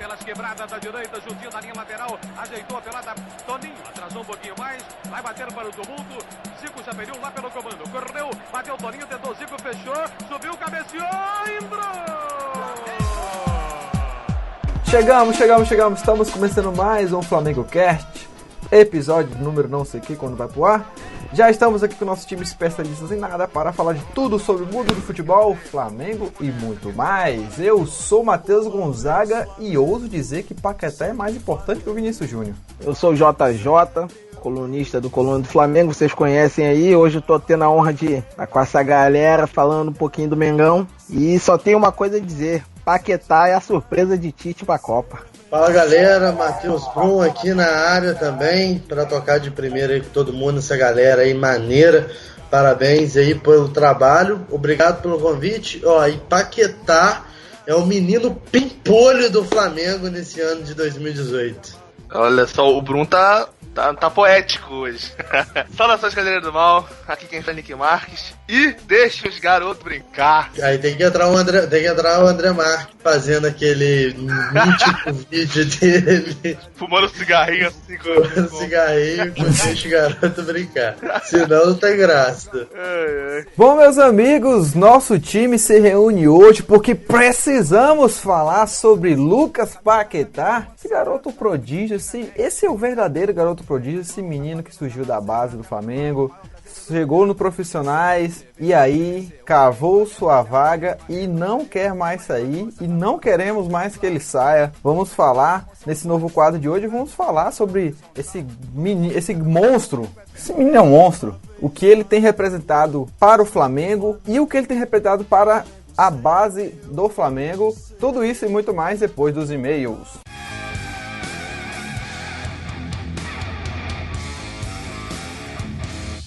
Aquelas quebradas da direita, juntinho da linha lateral. Ajeitou a pelada. Toninho atrasou um pouquinho mais. Vai bater para o tumulto. Zico já pediu lá pelo comando. Correu, bateu Toninho, tentou Zico, fechou. Subiu, cabeceou, entrou! Chegamos. Estamos começando mais um Flamengo Cast. Episódio número não sei que, quando vai pro ar. Já estamos aqui com o nosso time especialistas em nada para falar de tudo sobre o mundo do futebol, Flamengo e muito mais. Eu sou Matheus Gonzaga e ouso dizer que Paquetá é mais importante que o Vinícius Júnior. Eu sou o JJ, colunista do Coluna do Flamengo, vocês conhecem aí. Hoje eu tô tendo a honra de estar com essa galera falando um pouquinho do Mengão. E só tenho uma coisa a dizer: Paquetá é a surpresa de Tite pra Copa. Fala galera, Matheus Brum aqui na área também, para tocar de primeira aí com todo mundo, essa galera aí maneira. Parabéns aí pelo trabalho, obrigado pelo convite. E Paquetá é o menino pimpolho do Flamengo nesse ano de 2018. Olha só, o Brum tá poético hoje. Saudações, galera do mal. Aqui quem fala é Nick Marques. E deixa os garotos brincar. Aí tem que entrar o André Marques fazendo aquele mítico vídeo dele. Fumando cigarrinho assim. Fumando cigarrinho que deixa o garoto brincar. Senão não tem graça. Bom, meus amigos, nosso time se reúne hoje porque precisamos falar sobre Lucas Paquetá. Esse garoto prodígio, esse é o verdadeiro garoto prodígio, esse menino que surgiu da base do Flamengo, chegou no Profissionais e aí cavou sua vaga e não quer mais sair e não queremos mais que ele saia. Vamos falar nesse novo quadro de hoje, vamos falar sobre esse monstro. Esse menino é um monstro. O que ele tem representado para o Flamengo e o que ele tem representado para a base do Flamengo. Tudo isso e muito mais depois dos e-mails.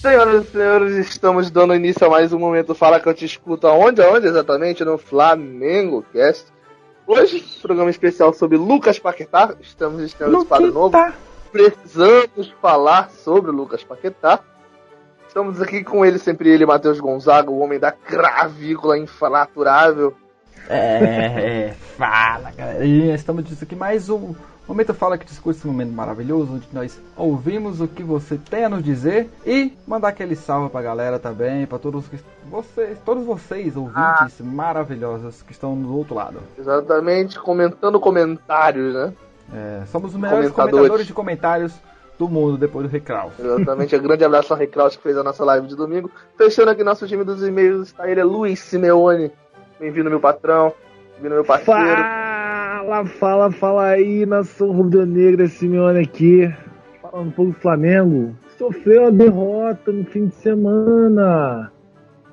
Senhoras e senhores, estamos dando início a mais um Momento Fala que eu te escuto. Aonde exatamente? No Flamengo Cast. Hoje, programa especial sobre Lucas Paquetá. Estamos estreando esse quadro novo. Precisamos falar sobre o Lucas Paquetá. Estamos aqui com ele, sempre ele, Matheus Gonzaga, o homem da cravícula infraturável. Fala, galerinha. Estamos aqui mais um Momento Fala que discute esse momento maravilhoso, onde nós ouvimos o que você tem a nos dizer e mandar aquele salve pra galera também, pra todos vocês, ouvintes maravilhosos que estão do outro lado. Exatamente, comentando comentários, né? Somos os melhores comentadores de comentários do mundo depois do Recraus. Exatamente, um grande abraço ao Recraus que fez a nossa live de domingo. Fechando aqui nosso time dos e-mails, está ele, Luiz Simeone. Bem-vindo, meu patrão. Bem-vindo, meu parceiro. Fala aí, nação rubro-negra, Simeone aqui, falando um pouco do Flamengo. Sofreu a derrota no fim de semana.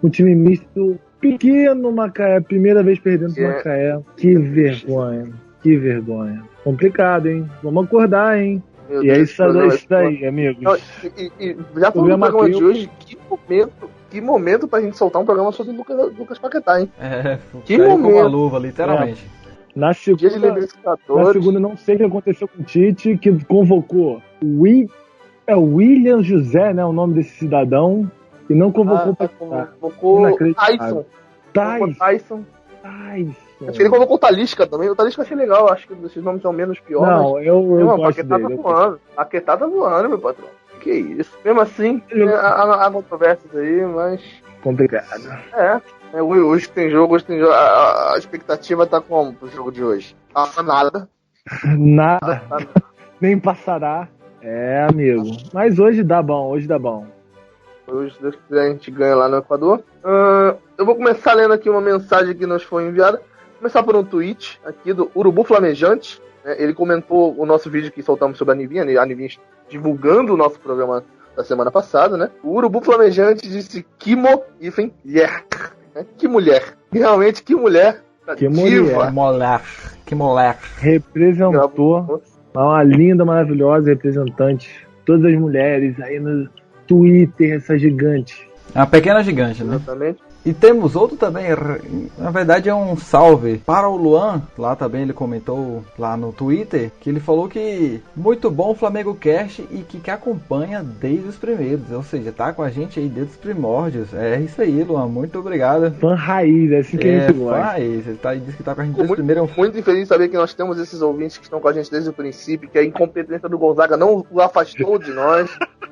O time misto pequeno, Macaé, primeira vez perdendo pro Macaé. Que vergonha. Complicado, hein? Vamos acordar, hein? E é isso daí, amigos. Já foi no programa de hoje, que momento pra gente soltar um programa sobre Lucas Paquetá, hein? Que momento. Com a luva, literalmente. Na segunda, não sei o que aconteceu com o Tite, que convocou William José, né, o nome desse cidadão, e não convocou Tyson. Acho que ele colocou o Talisca também. O Talisca achei legal, acho que esses nomes são menos piores. Não, eu gosto dele. Paquetá tá voando, meu patrão. Que isso. Mesmo assim, há controvérsias aí, mas... complicado. Hoje tem jogo. A expectativa tá como pro jogo de hoje? Nada. Nem passará. Amigo. Mas hoje dá bom. Hoje, se Deus quiser, a gente ganha lá no Equador. Eu vou começar lendo aqui uma mensagem que nos foi enviada. Começar por um tweet aqui do Urubu Flamejante. Ele comentou o nosso vídeo que soltamos sobre a Nivinha divulgando o nosso programa da semana passada, né? O Urubu Flamejante disse que mulher. Realmente, que mulher. Que mulher. Representou uma linda, maravilhosa representante. Todas as mulheres aí no Twitter, essa gigante. É uma pequena gigante, né? Exatamente. E temos outro também, na verdade é um salve para o Luan, lá também ele comentou lá no Twitter, que ele falou que muito bom o Flamengo Cast e que acompanha desde os primeiros, ou seja, tá com a gente aí desde os primórdios. É isso aí, Luan, muito obrigado. Fã raiz, é assim que a gente gosta. Fã raiz, ele diz que tá com a gente desde o primeiro. Muito infeliz de saber que nós temos esses ouvintes que estão com a gente desde o princípio, que a incompetência do Gonzaga não o afastou de nós.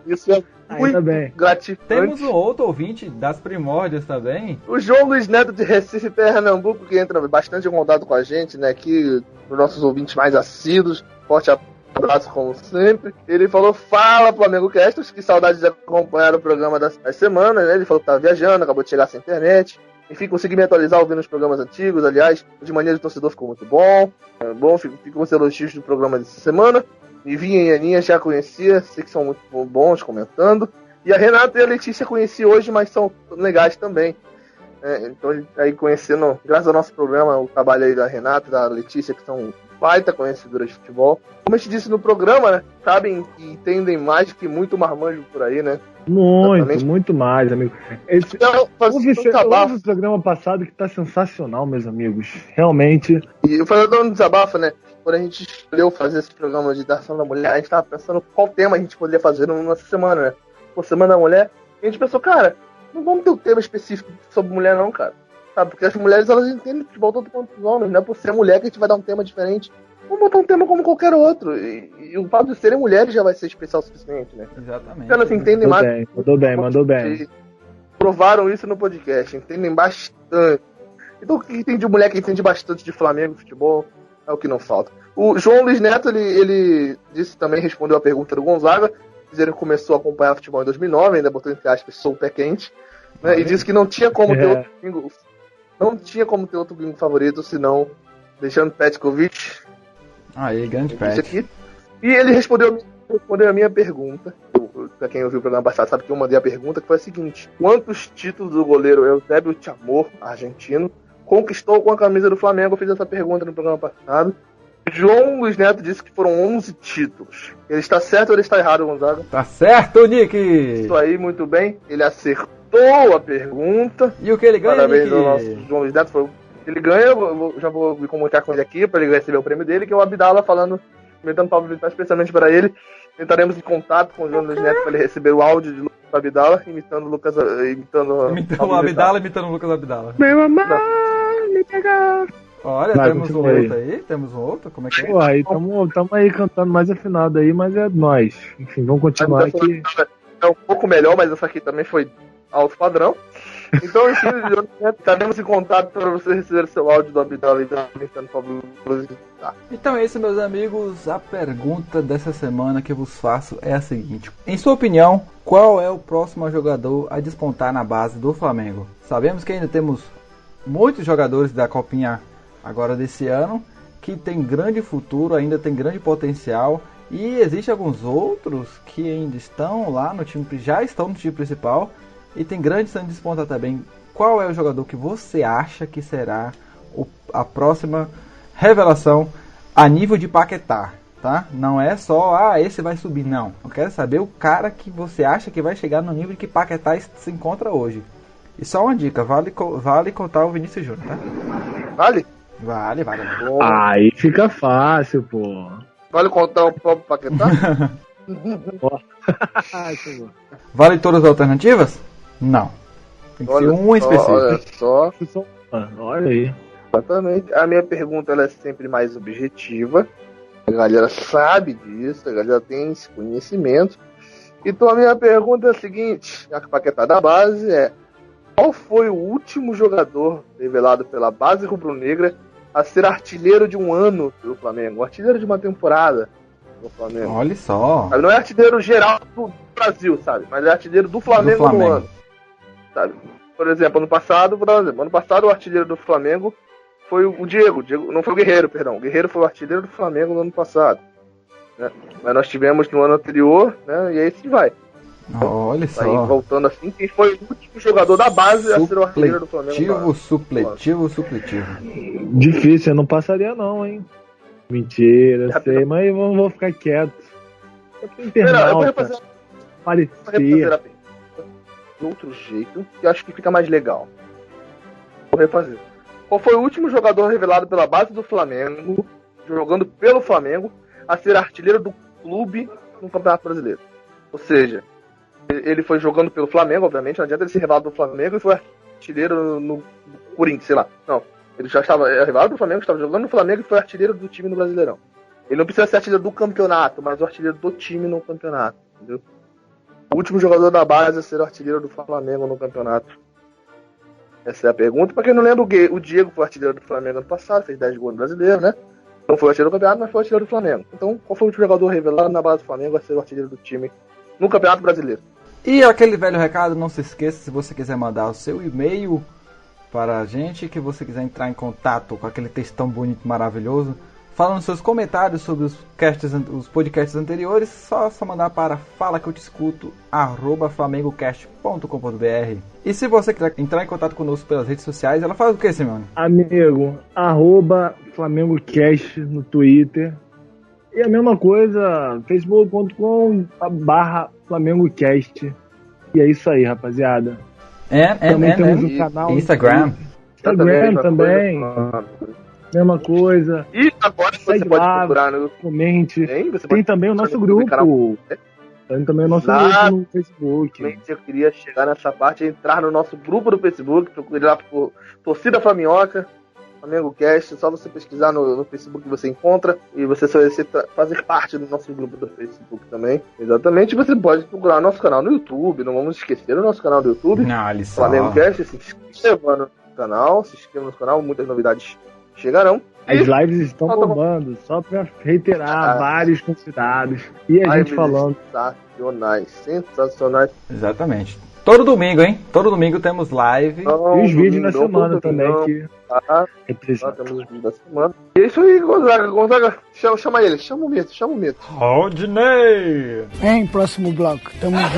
Isso é muito gratificante. Temos um outro ouvinte das primórdias também. O João Luiz Neto de Recife, Pernambuco, que entra bastante em contato com a gente, né? Aqui, os nossos ouvintes mais assíduos. Forte abraço, como sempre. Ele falou: fala, Flamengo Castros, que saudade de acompanhar o programa das semanas, né? Ele falou que tava viajando, acabou de chegar sem internet. Enfim, consegui me atualizar ouvindo os programas antigos. Aliás, de maneira de torcedor ficou muito bom. Fico com os elogios do programa dessa semana. Nivinha e Aninha já conhecia, sei que são muito bons comentando. E a Renata e a Letícia conheci hoje, mas são legais também. Então, aí conhecendo, graças ao nosso programa, o trabalho aí da Renata e da Letícia, que são baita conhecedoras de futebol. Como a gente disse no programa, né? Sabem e entendem mais que muito marmanjo por aí, né? Muito mais, amigo. Houve o programa passado que tá sensacional, meus amigos. Realmente. E eu falei um desabafo, né? Quando a gente escolheu fazer esse programa de Ação da Mulher, a gente tava pensando qual tema a gente poderia fazer nessa semana, né? Por Semana da Mulher. E a gente pensou, cara, não vamos ter um tema específico sobre mulher não, cara. Sabe? Porque as mulheres, elas entendem futebol tanto quanto os homens. Não é por ser mulher que a gente vai dar um tema diferente. Vamos botar um tema como qualquer outro. E o fato de serem mulheres já vai ser especial o suficiente, né? Exatamente. Elas entendem mais. Mandou bem. Provaram isso no podcast. Entendem bastante. Então, quem tem de mulher que entende bastante de Flamengo, futebol, é o que não falta. O João Luiz Neto, ele disse também, respondeu a pergunta do Gonzaga, dizendo que começou a acompanhar futebol em 2009, ainda botou entre aspas, sou o pé quente, né? E disse que não tinha como ter outro bingo, não tinha como ter outro bingo favorito, senão deixando Petkovic. Aí, grande Pet. E ele respondeu a minha pergunta. Pra quem ouviu o programa passado sabe que eu mandei a pergunta, que foi a seguinte: quantos títulos do goleiro Eusébio Chamor, argentino, conquistou com a camisa do Flamengo? Eu fiz essa pergunta no programa passado. João Luiz Neto disse que foram 11 títulos. Ele está certo ou ele está errado, Gonzaga? Tá certo, Nick! Isso aí, muito bem. Ele acertou a pergunta. E o que ele ganha, Parabéns Nick? ao nosso João Luiz Neto. Ele ganha, já vou me comunicar com ele aqui para ele receber o prêmio dele, que é o Abdala comentando Pablo Vittar especialmente para ele. Entraremos em contato com o João Luiz Neto para ele receber o áudio de Lucas Abdala, imitando o Abdala, imitando o Lucas Abdala. Meu amor, me pegar. Olha, temos um outro aí, como é que é? Pô, aí tamo aí cantando mais afinado aí, mas é nóis. Enfim, vamos continuar aqui. É um pouco melhor, mas essa aqui também foi alto padrão. Então, enfim, estaremos em contato para você receber seu áudio do Abdala e imitando Pablo Vittar. Então é isso, meus amigos. A pergunta dessa semana que eu vos faço é a seguinte: em sua opinião, qual é o próximo jogador a despontar na base do Flamengo? Sabemos que ainda temos muitos jogadores da Copinha agora desse ano que tem grande futuro, ainda tem grande potencial, e existem alguns outros que ainda estão lá no time, já estão no time principal e tem grande chance de despontar também. Qual é o jogador que você acha que será a próxima revelação a nível de Paquetá, tá? Não é só, esse vai subir, não. Eu quero saber o cara que você acha que vai chegar no nível que Paquetá se encontra hoje. E só uma dica, vale contar o Vinícius Júnior, tá? Vale? Vale. Aí fica fácil, pô. Vale contar o próprio Paquetá? Vale todas as alternativas? Não. Tem que ser um específico. Olha só. Olha aí. Exatamente. A minha pergunta ela é sempre mais objetiva. A galera sabe disso, a galera tem esse conhecimento. Então a minha pergunta é a seguinte: a Paquetá da base é: qual foi o último jogador revelado pela base rubro-negra a ser artilheiro de um ano do Flamengo? Artilheiro de uma temporada do Flamengo. Olha só. Sabe? Não é artilheiro geral do Brasil, sabe? Mas é artilheiro do Flamengo no ano. Sabe? Por exemplo, ano passado o artilheiro do Flamengo foi o Diego, não foi o Guerreiro, perdão. O Guerreiro foi o artilheiro do Flamengo no ano passado. Né? Mas nós tivemos no ano anterior, né? E aí sim vai. Olha só. Aí, voltando assim, quem foi o último jogador da base a ser o artilheiro do Flamengo? Supletivo. Difícil, eu não passaria não, hein? Mentira, sei, mas eu vou ficar quieto. Eu vou refazer parecia a pergunta de outro jeito, que eu acho que fica mais legal. Vou refazer. Qual foi o último jogador revelado pela base do Flamengo, jogando pelo Flamengo, a ser artilheiro do clube no Campeonato Brasileiro? Ou seja, ele foi jogando pelo Flamengo, obviamente, não adianta ele ser revelado do Flamengo e foi artilheiro no Corinthians, sei lá. Não, ele já estava revelado do Flamengo, estava jogando no Flamengo e foi artilheiro do time no Brasileirão. Ele não precisa ser artilheiro do campeonato, mas o artilheiro do time no campeonato, entendeu? O último jogador da base a ser artilheiro do Flamengo no campeonato. Essa é a pergunta. Pra quem não lembra, o Diego foi artilheiro do Flamengo ano passado, fez 10 gols no Brasileiro, né? Não foi artilheiro do campeonato, mas foi artilheiro do Flamengo. Então, qual foi o último jogador revelado na base do Flamengo a ser o artilheiro do time no Campeonato Brasileiro? E aquele velho recado, não se esqueça, se você quiser mandar o seu e-mail para a gente, que você quiser entrar em contato com aquele textão bonito, maravilhoso, falando seus comentários sobre os podcasts anteriores, só mandar para falaqueutescuto@flamengocast.com.br. E se você quiser entrar em contato conosco pelas redes sociais, ela faz o que, Simeone? Amigo, @FlamengoCast no Twitter. E a mesma coisa, facebook.com/FlamengoCast. E é isso aí, rapaziada. Também temos um canal Instagram. Instagram também. Mesma coisa. E agora você pode procurar no... Comente. Tem também o nosso grupo. Tem também o nosso grupo no Facebook. Eu queria chegar nessa parte, entrar no nosso grupo do Facebook, procurar lá por Torcida Flaminhoca, Flamengo Cast, só você pesquisar no Facebook que você encontra, e você vai fazer parte do nosso grupo do Facebook também. Exatamente, você pode procurar nosso canal no YouTube, não vamos esquecer o nosso canal do YouTube, Flamengo Cast, se inscreva no canal, muitas novidades chegarão. As lives estão bombando, só pra reiterar, vários convidados. E a gente falando. Sensacionais. Exatamente. Todo domingo, hein? Todo domingo temos live. E os vídeos na semana também. Temos os vídeos da semana. E é isso aí, Gonzaga. Chama ele, chama o Mito. Rodney! Hein, próximo bloco. Tamo junto.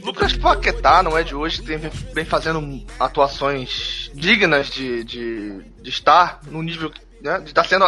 Lucas Paquetá não é de hoje, vem fazendo atuações dignas de estar no nível, né, de estar sendo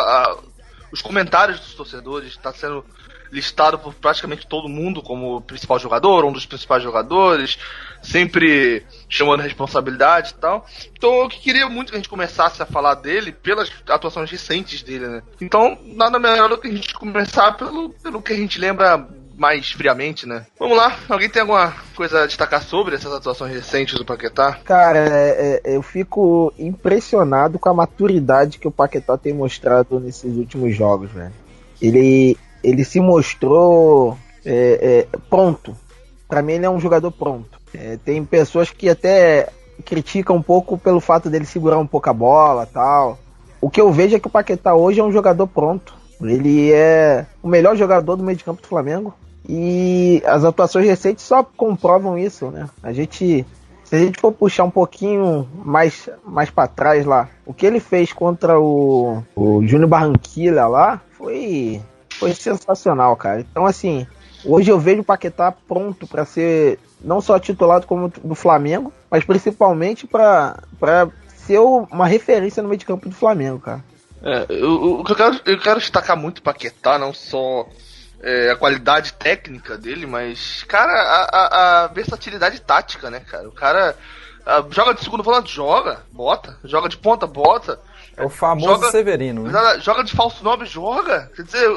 os comentários dos torcedores, está sendo listado por praticamente todo mundo como principal jogador, um dos principais jogadores, sempre chamando responsabilidade e tal. Então eu queria muito que a gente começasse a falar dele pelas atuações recentes dele, né? Então nada melhor do que a gente começar pelo que a gente lembra mais friamente, né? Vamos lá, alguém tem alguma coisa a destacar sobre essas atuações recentes do Paquetá? Cara, eu fico impressionado com a maturidade que o Paquetá tem mostrado nesses últimos jogos, velho. Ele se mostrou pronto. Pra mim ele é um jogador pronto. Tem pessoas que até criticam um pouco pelo fato dele segurar um pouco a bola e tal. O que eu vejo é que o Paquetá hoje é um jogador pronto. Ele é o melhor jogador do meio de campo do Flamengo. E as atuações recentes só comprovam isso, né? Se a gente for puxar um pouquinho mais pra trás lá, o que ele fez contra o Júnior Barranquilla lá foi sensacional, cara. Então, assim, hoje eu vejo o Paquetá pronto pra ser não só titulado como do Flamengo, mas principalmente pra ser uma referência no meio de campo do Flamengo, cara. Eu quero destacar muito o Paquetá, não só a qualidade técnica dele, mas, cara, a versatilidade tática, né, cara? O cara joga de segundo volante, bota. Joga de ponta, bota. É o famoso Severino, né? Joga de falso 9, joga. Quer dizer,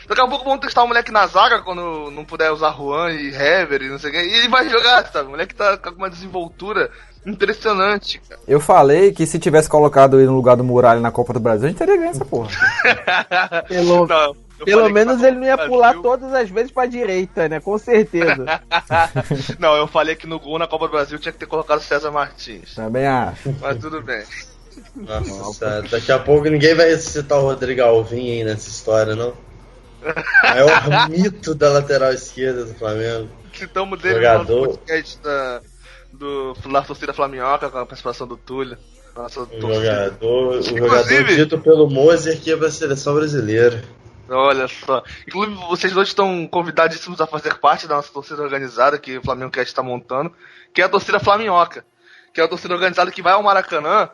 daqui a pouco vamos testar o moleque na zaga quando não puder usar Juan e Hever e não sei o que. E ele vai jogar, sabe? O moleque tá com uma desenvoltura impressionante, cara. Eu falei que se tivesse colocado ele no lugar do Muralha na Copa do Brasil, a gente teria ganho essa porra. Pelo menos ele não ia pular todas as vezes pra direita, né? Com certeza. Não, eu falei que no gol na Copa do Brasil tinha que ter colocado César Martins. Também acho. Mas tudo bem. Nossa, daqui a pouco ninguém vai ressuscitar o Rodrigo Alvim aí nessa história, não? Maior mito da lateral esquerda do Flamengo. Citamos dele no podcast da torcida Flaminhoca com a participação do Túlio. O jogador dito pelo Moser que ia pra seleção brasileira. Olha só. Inclusive, vocês dois estão convidadíssimos a fazer parte da nossa torcida organizada que o Flamengo Cast está montando, que é a torcida Flaminhoca, que é a torcida organizada que vai ao Maracanã,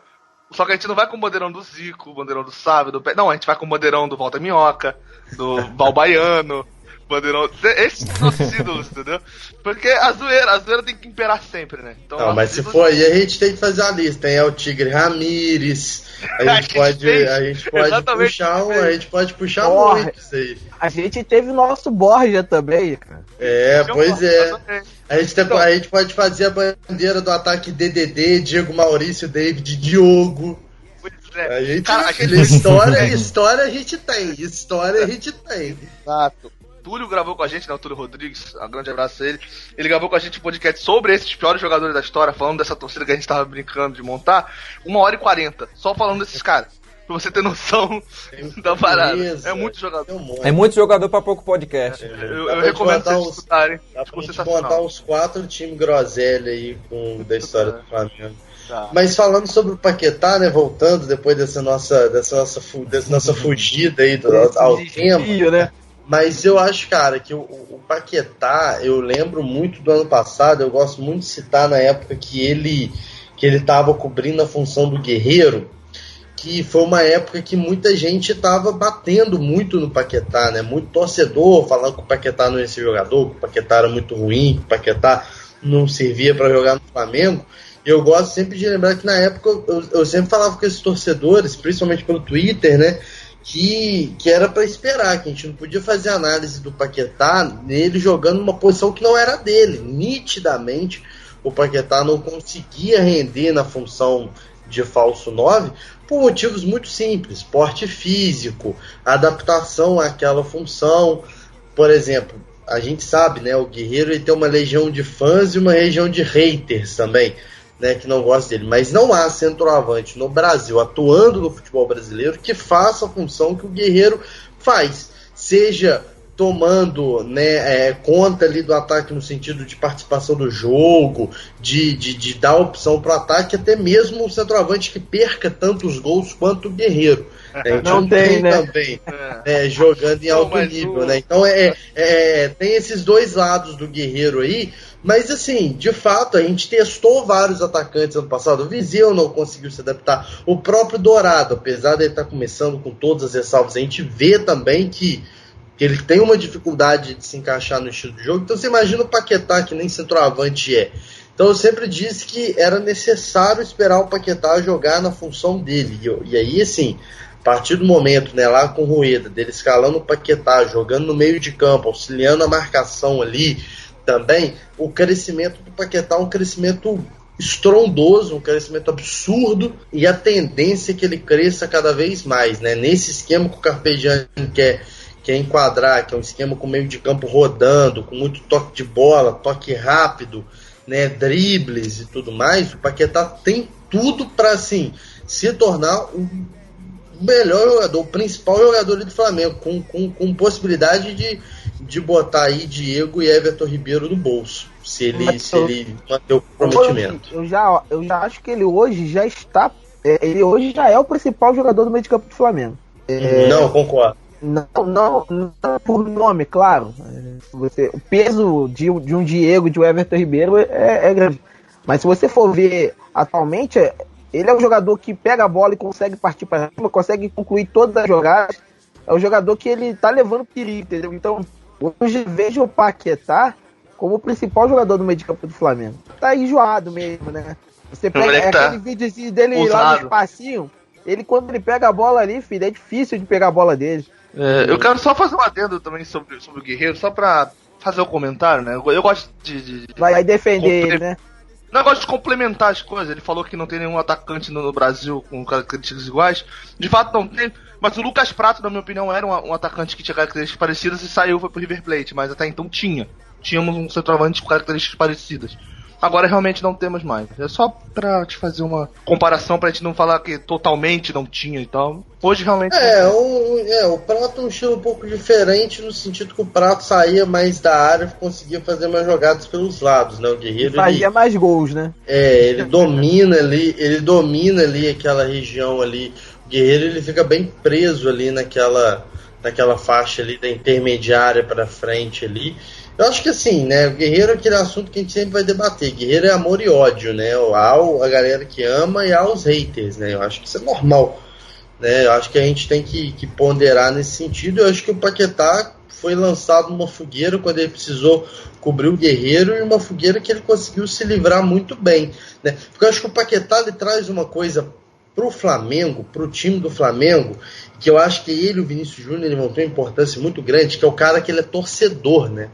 só que a gente não vai com o bandeirão do Zico, o bandeirão do Sávio, não, a gente vai com o bandeirão do Walter Minhoca, do Val Baiano, Bandeirão. Esses são nossos ídolos, entendeu? Porque a zoeira tem que imperar sempre, né? Então, não, mas se for aí, a gente tem que fazer a lista, hein? É o Tigre Ramírez. A gente pode puxar muito isso aí. A gente teve o nosso Borja também, cara. Pois é. A gente pode fazer a bandeira do ataque DDD, Diego Maurício, David, Diogo. A gente, cara, história a gente tem. História a gente tem. Exato. Túlio gravou com a gente, né? O Túlio Rodrigues, um grande abraço a ele. Ele gravou com a gente um podcast sobre esses piores jogadores da história, falando dessa torcida que a gente tava brincando de montar. 1h40, só falando desses caras. Pra você ter noção da parada. É muito jogador. É muito jogador pra pouco podcast. Eu recomendo vocês escutarem. Dá pra gente montar uns 4 times groselha aí da história do Flamengo. Tá. Mas falando sobre o Paquetá, né, voltando depois dessa nossa fugida aí ao tema, né? Mas eu acho, cara, que o Paquetá, eu lembro muito do ano passado, eu gosto muito de citar na época que ele tava cobrindo a função do Guerreiro, que foi uma época que muita gente tava batendo muito no Paquetá, né? Muito torcedor falando que o Paquetá não ia ser jogador, que o Paquetá era muito ruim, que o Paquetá não servia para jogar no Flamengo. Eu gosto sempre de lembrar que na época eu sempre falava com esses torcedores, principalmente pelo Twitter, né, que era para esperar, que a gente não podia fazer análise do Paquetá nele jogando numa posição que não era dele. Nitidamente o Paquetá não conseguia render na função de falso 9 por motivos muito simples: porte físico, adaptação àquela função. Por exemplo, a gente sabe, né, o Guerreiro ele tem uma legião de fãs e uma legião de haters também, né, que não gosta dele, mas não há centroavante no Brasil atuando no futebol brasileiro que faça a função que o Guerreiro faz, seja tomando, né, conta ali do ataque no sentido de participação do jogo, de dar opção para o ataque, até mesmo um centroavante que perca tantos gols quanto o Guerreiro. A gente não tem, né? Também jogando em alto nível, né? Então tem esses dois lados do Guerreiro aí. Mas assim, de fato, a gente testou vários atacantes ano passado. O Viseu não conseguiu se adaptar. O próprio Dourado, apesar de ele estar começando com todas as ressalvas, a gente vê também que ele tem uma dificuldade de se encaixar no estilo de jogo. Então você imagina o Paquetá, que nem centroavante é. Então eu sempre disse que era necessário esperar o Paquetá jogar na função dele. E aí, assim, a partir do momento, né, lá com o Rueda, dele escalando o Paquetá, jogando no meio de campo, auxiliando a marcação ali, também, o crescimento do Paquetá é um crescimento estrondoso, um crescimento absurdo, e a tendência é que ele cresça cada vez mais, né? Nesse esquema que o Carpegiani quer enquadrar, que é um esquema com meio de campo rodando, com muito toque de bola, toque rápido, né, dribles e tudo mais. O Paquetá tem tudo para, assim, se tornar o melhor jogador, o principal jogador do Flamengo, com possibilidade de botar aí Diego e Everton Ribeiro no bolso, se ele manter o comprometimento. Eu já acho que ele hoje já está, ele hoje já é o principal jogador do meio de campo do Flamengo. Não, concordo. Não por nome, claro. O peso de um Diego, de um Everton Ribeiro é grande. Mas se você for ver atualmente, ele é um jogador que pega a bola e consegue partir para cima, consegue concluir todas as jogadas. É um jogador que ele tá levando perigo, entendeu? Então, hoje vejo o Paquetá como o principal jogador do meio de campo do Flamengo. Tá enjoado mesmo, né? Você pega aquele vídeo dele usado lá no espacinho, quando ele pega a bola ali, filho, é difícil de pegar a bola dele. Eu quero só fazer um adendo também sobre o Guerreiro, só pra fazer um comentário, né? Eu gosto de vai defender ele, né? Não, eu gosto de complementar as coisas. Ele falou que não tem nenhum atacante no Brasil com características iguais. De fato não tem, mas o Lucas Prato, na minha opinião, era um atacante que tinha características parecidas e saiu, foi pro River Plate, mas até então tínhamos um centroavante com características parecidas. Agora realmente não temos mais. É só pra te fazer uma comparação, pra gente não falar que totalmente não tinha e tal. Hoje realmente... o Prato é um estilo um pouco diferente, no sentido que o Prato saía mais da área e conseguia fazer mais jogadas pelos lados, né? O Guerreiro... Fazia mais gols, né? Ele domina ali aquela região ali. O Guerreiro, ele fica bem preso ali naquela faixa ali da intermediária pra frente ali. Eu acho que assim, né, o Guerreiro é aquele assunto que a gente sempre vai debater. Guerreiro é amor e ódio, né? Há a galera que ama e há os haters, né? Eu acho que isso é normal, né? Eu acho que a gente tem que ponderar nesse sentido. Eu acho que o Paquetá foi lançado numa fogueira quando ele precisou cobrir o Guerreiro, e uma fogueira que ele conseguiu se livrar muito bem, né? Porque eu acho que o Paquetá ele traz uma coisa pro Flamengo, pro time do Flamengo, que eu acho que ele, o Vinícius Júnior, ele vão ter uma importância muito grande, que é o cara que ele é torcedor, né?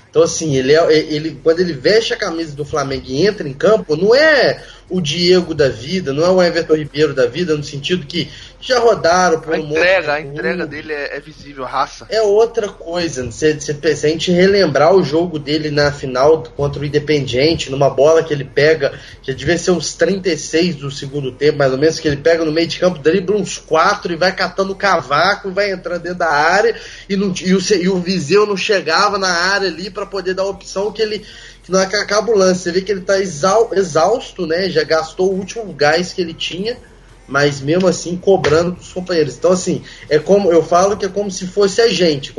Então, assim, ele quando ele veste a camisa do Flamengo e entra em campo, não é o Diego da vida, não é o Everton Ribeiro da vida, no sentido que já rodaram por a entrega dele é visível, a raça. É outra coisa. Se a gente relembrar o jogo dele na final contra o Independiente, numa bola que ele pega, já devia ser uns 36 do segundo tempo, mais ou menos, que ele pega no meio de campo, dribla uns 4 e vai catando o cavaco, vai entrando dentro da área, e o Viseu não chegava na área ali para poder dar a opção que não acaba o lance. Você vê que ele tá exausto, né? Já gastou o último gás que ele tinha, mas mesmo assim cobrando dos companheiros. Então, assim, eu falo que é como se fosse a gente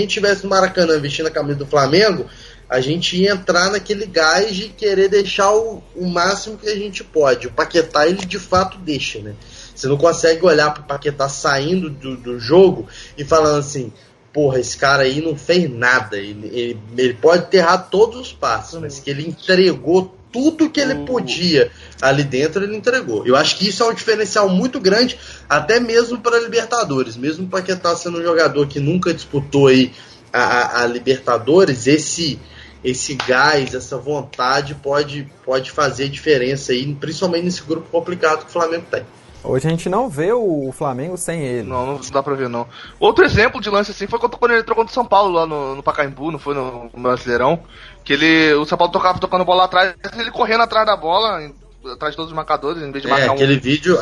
estivesse no Maracanã vestindo a camisa do Flamengo, a gente ia entrar naquele gás de querer deixar o máximo que a gente pode. O Paquetá, ele de fato deixa, né? Você não consegue olhar pro Paquetá saindo do jogo e falando assim, porra, esse cara aí não fez nada. Ele pode ter errado todos os passos, mas que ele entregou tudo que ele podia ali dentro, ele entregou. Eu acho que isso é um diferencial muito grande, até mesmo para a Libertadores. Mesmo o Paquetá sendo um jogador que nunca disputou aí a Libertadores, esse gás, essa vontade pode fazer diferença aí, principalmente nesse grupo complicado que o Flamengo tem. Hoje a gente não vê o Flamengo sem ele. Não dá pra ver, não. Outro exemplo de lance assim foi quando ele entrou contra o São Paulo lá no Pacaembu, não foi no Brasileirão, que o São Paulo tocando bola atrás, ele correndo atrás da bola, atrás de todos os marcadores, em vez de marcar aquele vídeo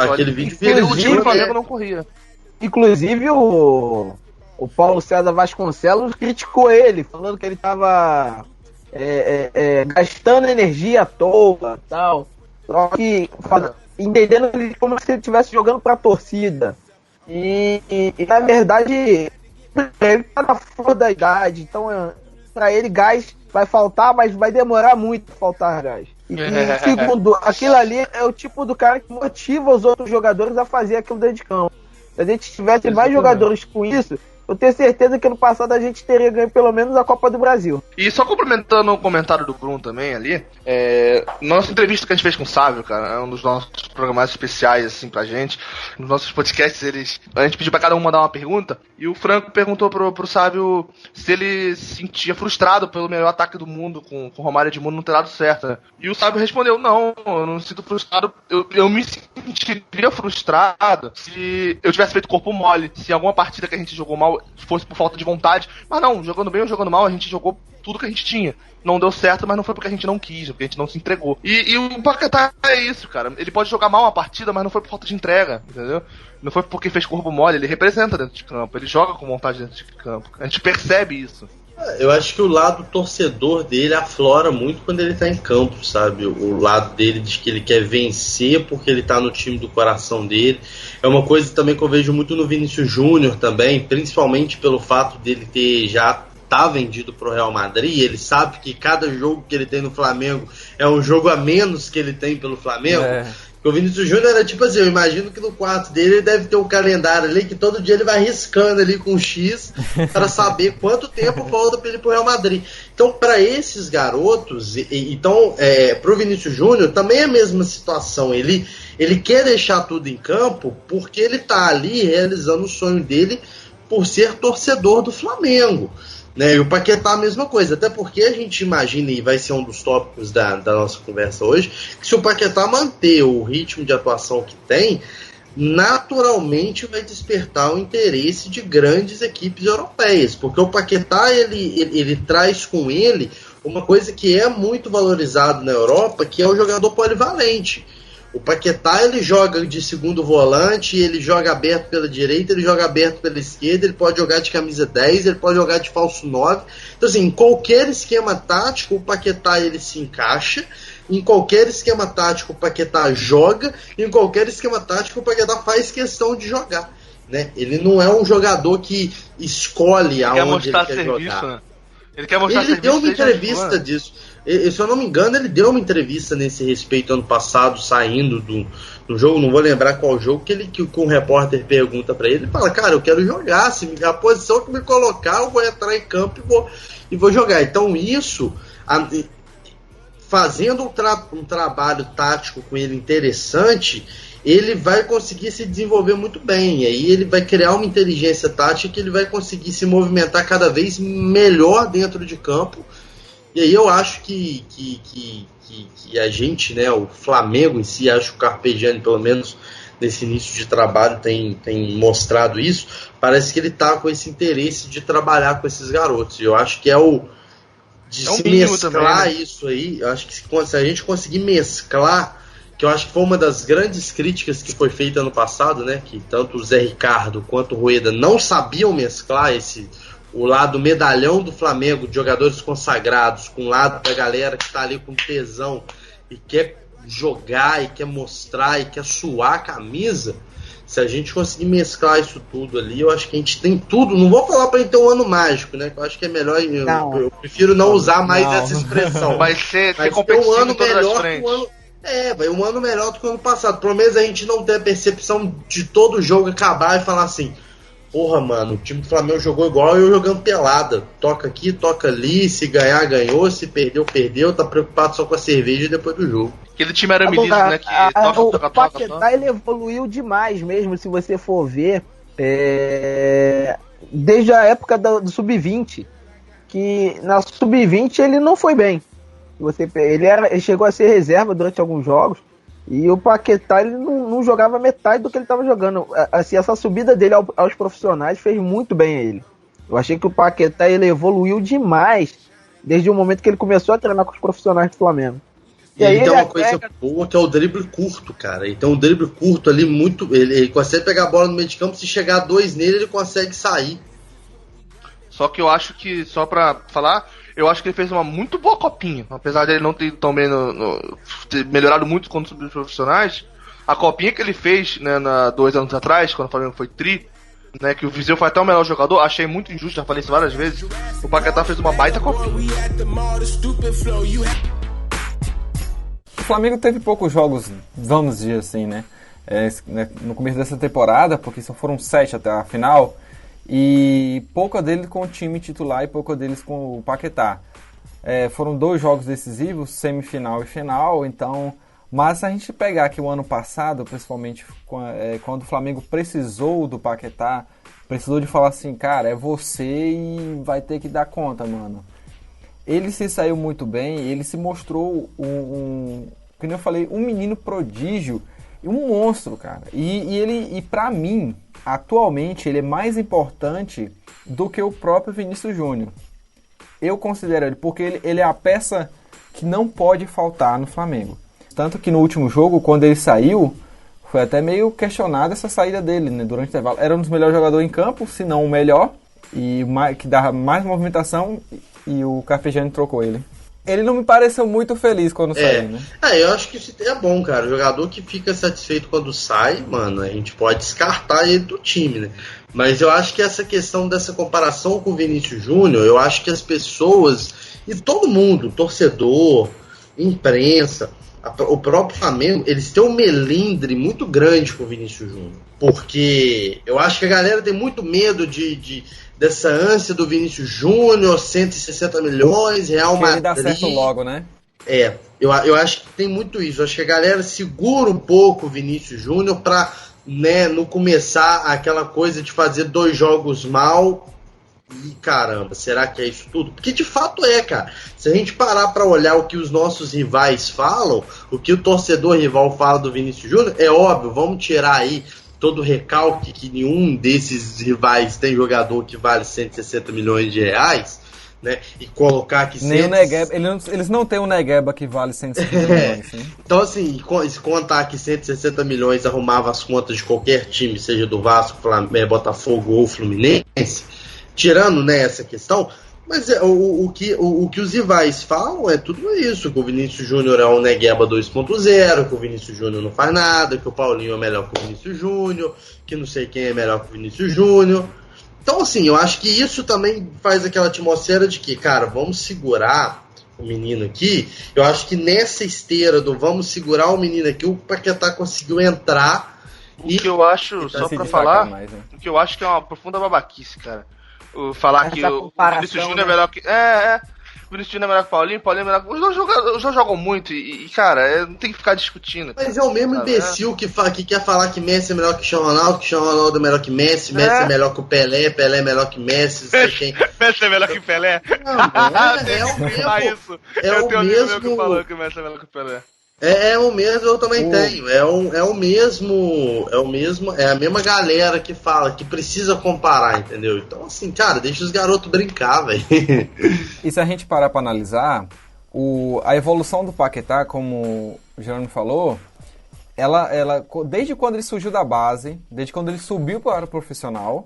o time do Flamengo não corria. Inclusive o Paulo César Vasconcelos criticou ele, falando que ele tava gastando energia à toa, tal. Só que entendendo ele como se ele estivesse jogando pra torcida. E na verdade, ele tá na flor da idade, então pra ele gás vai faltar, mas vai demorar muito pra faltar gás. E segundo, aquilo ali é o tipo do cara que motiva os outros jogadores a fazer aquilo dentro de campo. Se a gente tivesse mais jogadores com isso, eu tenho certeza que no passado a gente teria ganho pelo menos a Copa do Brasil. E só complementando o comentário do Bruno também ali, nossa entrevista que a gente fez com o Sávio, cara, é um dos nossos programas especiais, assim, pra gente. Nos nossos podcasts, a gente pediu pra cada um mandar uma pergunta, e o Franco perguntou pro Sávio se ele se sentia frustrado pelo melhor ataque do mundo, com o Romário e Edmundo não ter dado certo, né? E o Sávio respondeu, não, eu não me sinto frustrado, eu me sentiria frustrado se eu tivesse feito corpo mole, se alguma partida que a gente jogou mal fosse por falta de vontade, mas não, jogando bem ou jogando mal, a gente jogou tudo que a gente tinha. Não deu certo, mas não foi porque a gente não quis, porque a gente não se entregou. E o Paquetá é isso, cara. Ele pode jogar mal uma partida, mas não foi por falta de entrega, entendeu? Não foi porque fez corpo mole, ele representa dentro de campo, ele joga com vontade dentro de campo. A gente percebe isso. Eu acho que o lado torcedor dele aflora muito quando ele tá em campo, sabe? O lado dele de que ele quer vencer porque ele tá no time do coração dele. É uma coisa também que eu vejo muito no Vinícius Júnior também, principalmente pelo fato dele ter já tá vendido pro Real Madrid. Ele sabe que cada jogo que ele tem no Flamengo é um jogo a menos que ele tem pelo Flamengo. O Vinícius Júnior era tipo assim, eu imagino que no quarto dele ele deve ter um calendário ali que todo dia ele vai riscando ali com X para saber quanto tempo falta para ele pro Real Madrid. Então, para esses garotos, pro Vinícius Júnior também é a mesma situação. Ele quer deixar tudo em campo porque ele tá ali realizando o sonho dele por ser torcedor do Flamengo. Né, e o Paquetá a mesma coisa, até porque a gente imagina, e vai ser um dos tópicos da nossa conversa hoje, que se o Paquetá manter o ritmo de atuação que tem, naturalmente vai despertar o interesse de grandes equipes europeias, porque o Paquetá ele traz com ele uma coisa que é muito valorizado na Europa, que é o jogador polivalente. O Paquetá, ele joga de segundo volante, ele joga aberto pela direita, ele joga aberto pela esquerda, ele pode jogar de camisa 10, ele pode jogar de falso 9. Então, assim, em qualquer esquema tático, o Paquetá, ele se encaixa. Em qualquer esquema tático, o Paquetá joga. Em qualquer esquema tático, o Paquetá faz questão de jogar. Né? Ele não é um jogador que escolhe aonde ele quer jogar. Né? Ele quer mostrar Ele deu uma serviço desde entrevista antes, disso. Se eu não me engano, ele deu uma entrevista nesse respeito ano passado, saindo do jogo, não vou lembrar qual jogo, que um repórter pergunta pra ele, fala, cara, eu quero jogar, se a posição que me colocar, eu vou entrar em campo e vou jogar. Então isso, fazendo um trabalho tático com ele interessante, ele vai conseguir se desenvolver muito bem. E aí ele vai criar uma inteligência tática que ele vai conseguir se movimentar cada vez melhor dentro de campo. E aí eu acho que a gente, né, o Flamengo em si, acho que o Carpegiani, pelo menos nesse início de trabalho, tem mostrado isso. Parece que ele está com esse interesse de trabalhar com esses garotos. E eu acho que de se mesclar também, né? Isso aí, eu acho que se a gente conseguir mesclar, que eu acho que foi uma das grandes críticas que foi feita ano passado, né, que tanto o Zé Ricardo quanto o Rueda não sabiam mesclar o lado medalhão do Flamengo, de jogadores consagrados, com o lado da galera que está ali com tesão e quer jogar, e quer mostrar, e quer suar a camisa. Se a gente conseguir mesclar isso tudo ali, eu acho que a gente tem tudo. Não vou falar para gente ter um ano mágico, né? Eu acho que é melhor. Eu prefiro não usar mais essa expressão. Vai ser competitivo um ano todas melhor as frentes. Vai um ano melhor do que o ano passado. Pelo menos a gente não tem a percepção de todo jogo acabar e falar assim: porra, mano, o time do Flamengo jogou igual eu jogando pelada. Toca aqui, toca ali, se ganhar, ganhou, se perdeu, perdeu, tá preocupado só com a cerveja depois do jogo. Aquele time era milímetro, né? Que o Paquetá, ele evoluiu demais mesmo, se você for ver, desde a época do Sub-20, que na Sub-20 ele não foi bem. Ele chegou a ser reserva durante alguns jogos, e o Paquetá ele não jogava metade do que ele estava jogando. Assim, essa subida dele aos profissionais fez muito bem a ele. Eu achei que o Paquetá ele evoluiu demais desde o momento que ele começou a treinar com os profissionais do Flamengo. E aí tem uma coisa boa que é o drible curto, cara. Ele tem um drible curto ali muito. Ele consegue pegar a bola no meio de campo, se chegar 2 nele, ele consegue sair. Só que eu acho que, só pra falar, eu acho que ele fez uma muito boa copinha. Apesar dele não ter também ter melhorado muito quando subiu os profissionais, a copinha que ele fez, né, 2 anos atrás, quando o Flamengo foi tri, né, que o Viseu foi até o melhor jogador, achei muito injusto, já falei isso várias vezes. O Paquetá fez uma baita copinha. O Flamengo teve poucos jogos, vamos dizer assim, né? No começo dessa temporada, porque só foram 7 até a final, e pouca deles com o time titular e pouca deles com o Paquetá. Foram 2 jogos decisivos, semifinal e final, então... Mas se a gente pegar aqui o ano passado, principalmente quando o Flamengo precisou do Paquetá, precisou de falar assim, cara, é você e vai ter que dar conta, mano. Ele se saiu muito bem, ele se mostrou como eu falei, um menino prodígio e um monstro, cara. E pra mim, atualmente, ele é mais importante do que o próprio Vinícius Júnior. Eu considero ele, porque ele é a peça que não pode faltar no Flamengo. Tanto que no último jogo, quando ele saiu, foi até meio questionada essa saída dele, né, durante o intervalo. Era um dos melhores jogadores em campo, se não o melhor, e que dava mais movimentação, e o Carpegiani trocou ele. Ele não me pareceu muito feliz quando saiu, né? Eu acho que isso é bom, cara. O jogador que fica satisfeito quando sai, mano, a gente pode descartar ele do time, né? Mas eu acho que essa questão dessa comparação com o Vinícius Júnior, eu acho que as pessoas, e todo mundo, torcedor, imprensa, o próprio Flamengo, eles têm um melindre muito grande com o Vinícius Júnior. Porque eu acho que a galera tem muito medo dessa ânsia do Vinícius Júnior, 160 milhões, Real Madrid. Ele dá certo logo, né? Eu acho que tem muito isso. Eu acho que a galera segura um pouco o Vinícius Júnior pra, né, não começar aquela coisa de fazer 2 jogos mal. E caramba, será que é isso tudo? Porque de fato cara. Se a gente parar pra olhar o que os nossos rivais falam, o que o torcedor rival fala do Vinícius Júnior, é óbvio, vamos tirar aí todo o recalque que nenhum desses rivais tem jogador que vale 160 milhões de reais, né? E colocar que... Nem o Negueba, eles não têm um Negueba que vale 160 milhões. Né? Então assim, se contar que 160 milhões arrumava as contas de qualquer time, seja do Vasco, Flamengo, Botafogo ou Fluminense, tirando, né, essa questão, mas o que os rivais falam é tudo isso, que o Vinícius Júnior é um Negueba 2.0, que o Vinícius Júnior não faz nada, que o Paulinho é melhor que o Vinícius Júnior, que não sei quem é melhor que o Vinícius Júnior. Então, assim, eu acho que isso também faz aquela atmosfera de que, cara, vamos segurar o menino aqui. Eu acho que nessa esteira do vamos segurar o menino aqui, o Paquetá conseguiu entrar. O que eu acho, só pra falar, mais, né? o que eu acho que é uma profunda babaquice, cara. Falar Essa que o Vinícius Júnior é né? melhor que... O Vinícius Júnior é melhor que o Paulinho é melhor que... Os dois jogam muito e cara, não tem que ficar discutindo. Mas é o mesmo imbecil que quer falar que Messi é melhor que Cristiano Ronaldo, que Cristiano Ronaldo é melhor que Messi, Messi é melhor que o Pelé, Pelé é melhor que Messi, não sei quem. Messi é melhor que Pelé? Não, é o mesmo. Isso. É eu o tenho um amigo meu que mesmo. falou que o Messi é melhor que o Pelé. É o mesmo, eu também tenho. É o mesmo. É a mesma galera que fala que precisa comparar, entendeu? Então, assim, cara, deixa os garotos brincar, velho. E se a gente parar pra analisar, a evolução do Paquetá, como o Jerônimo falou, ela, desde quando ele surgiu da base, desde quando ele subiu para o profissional,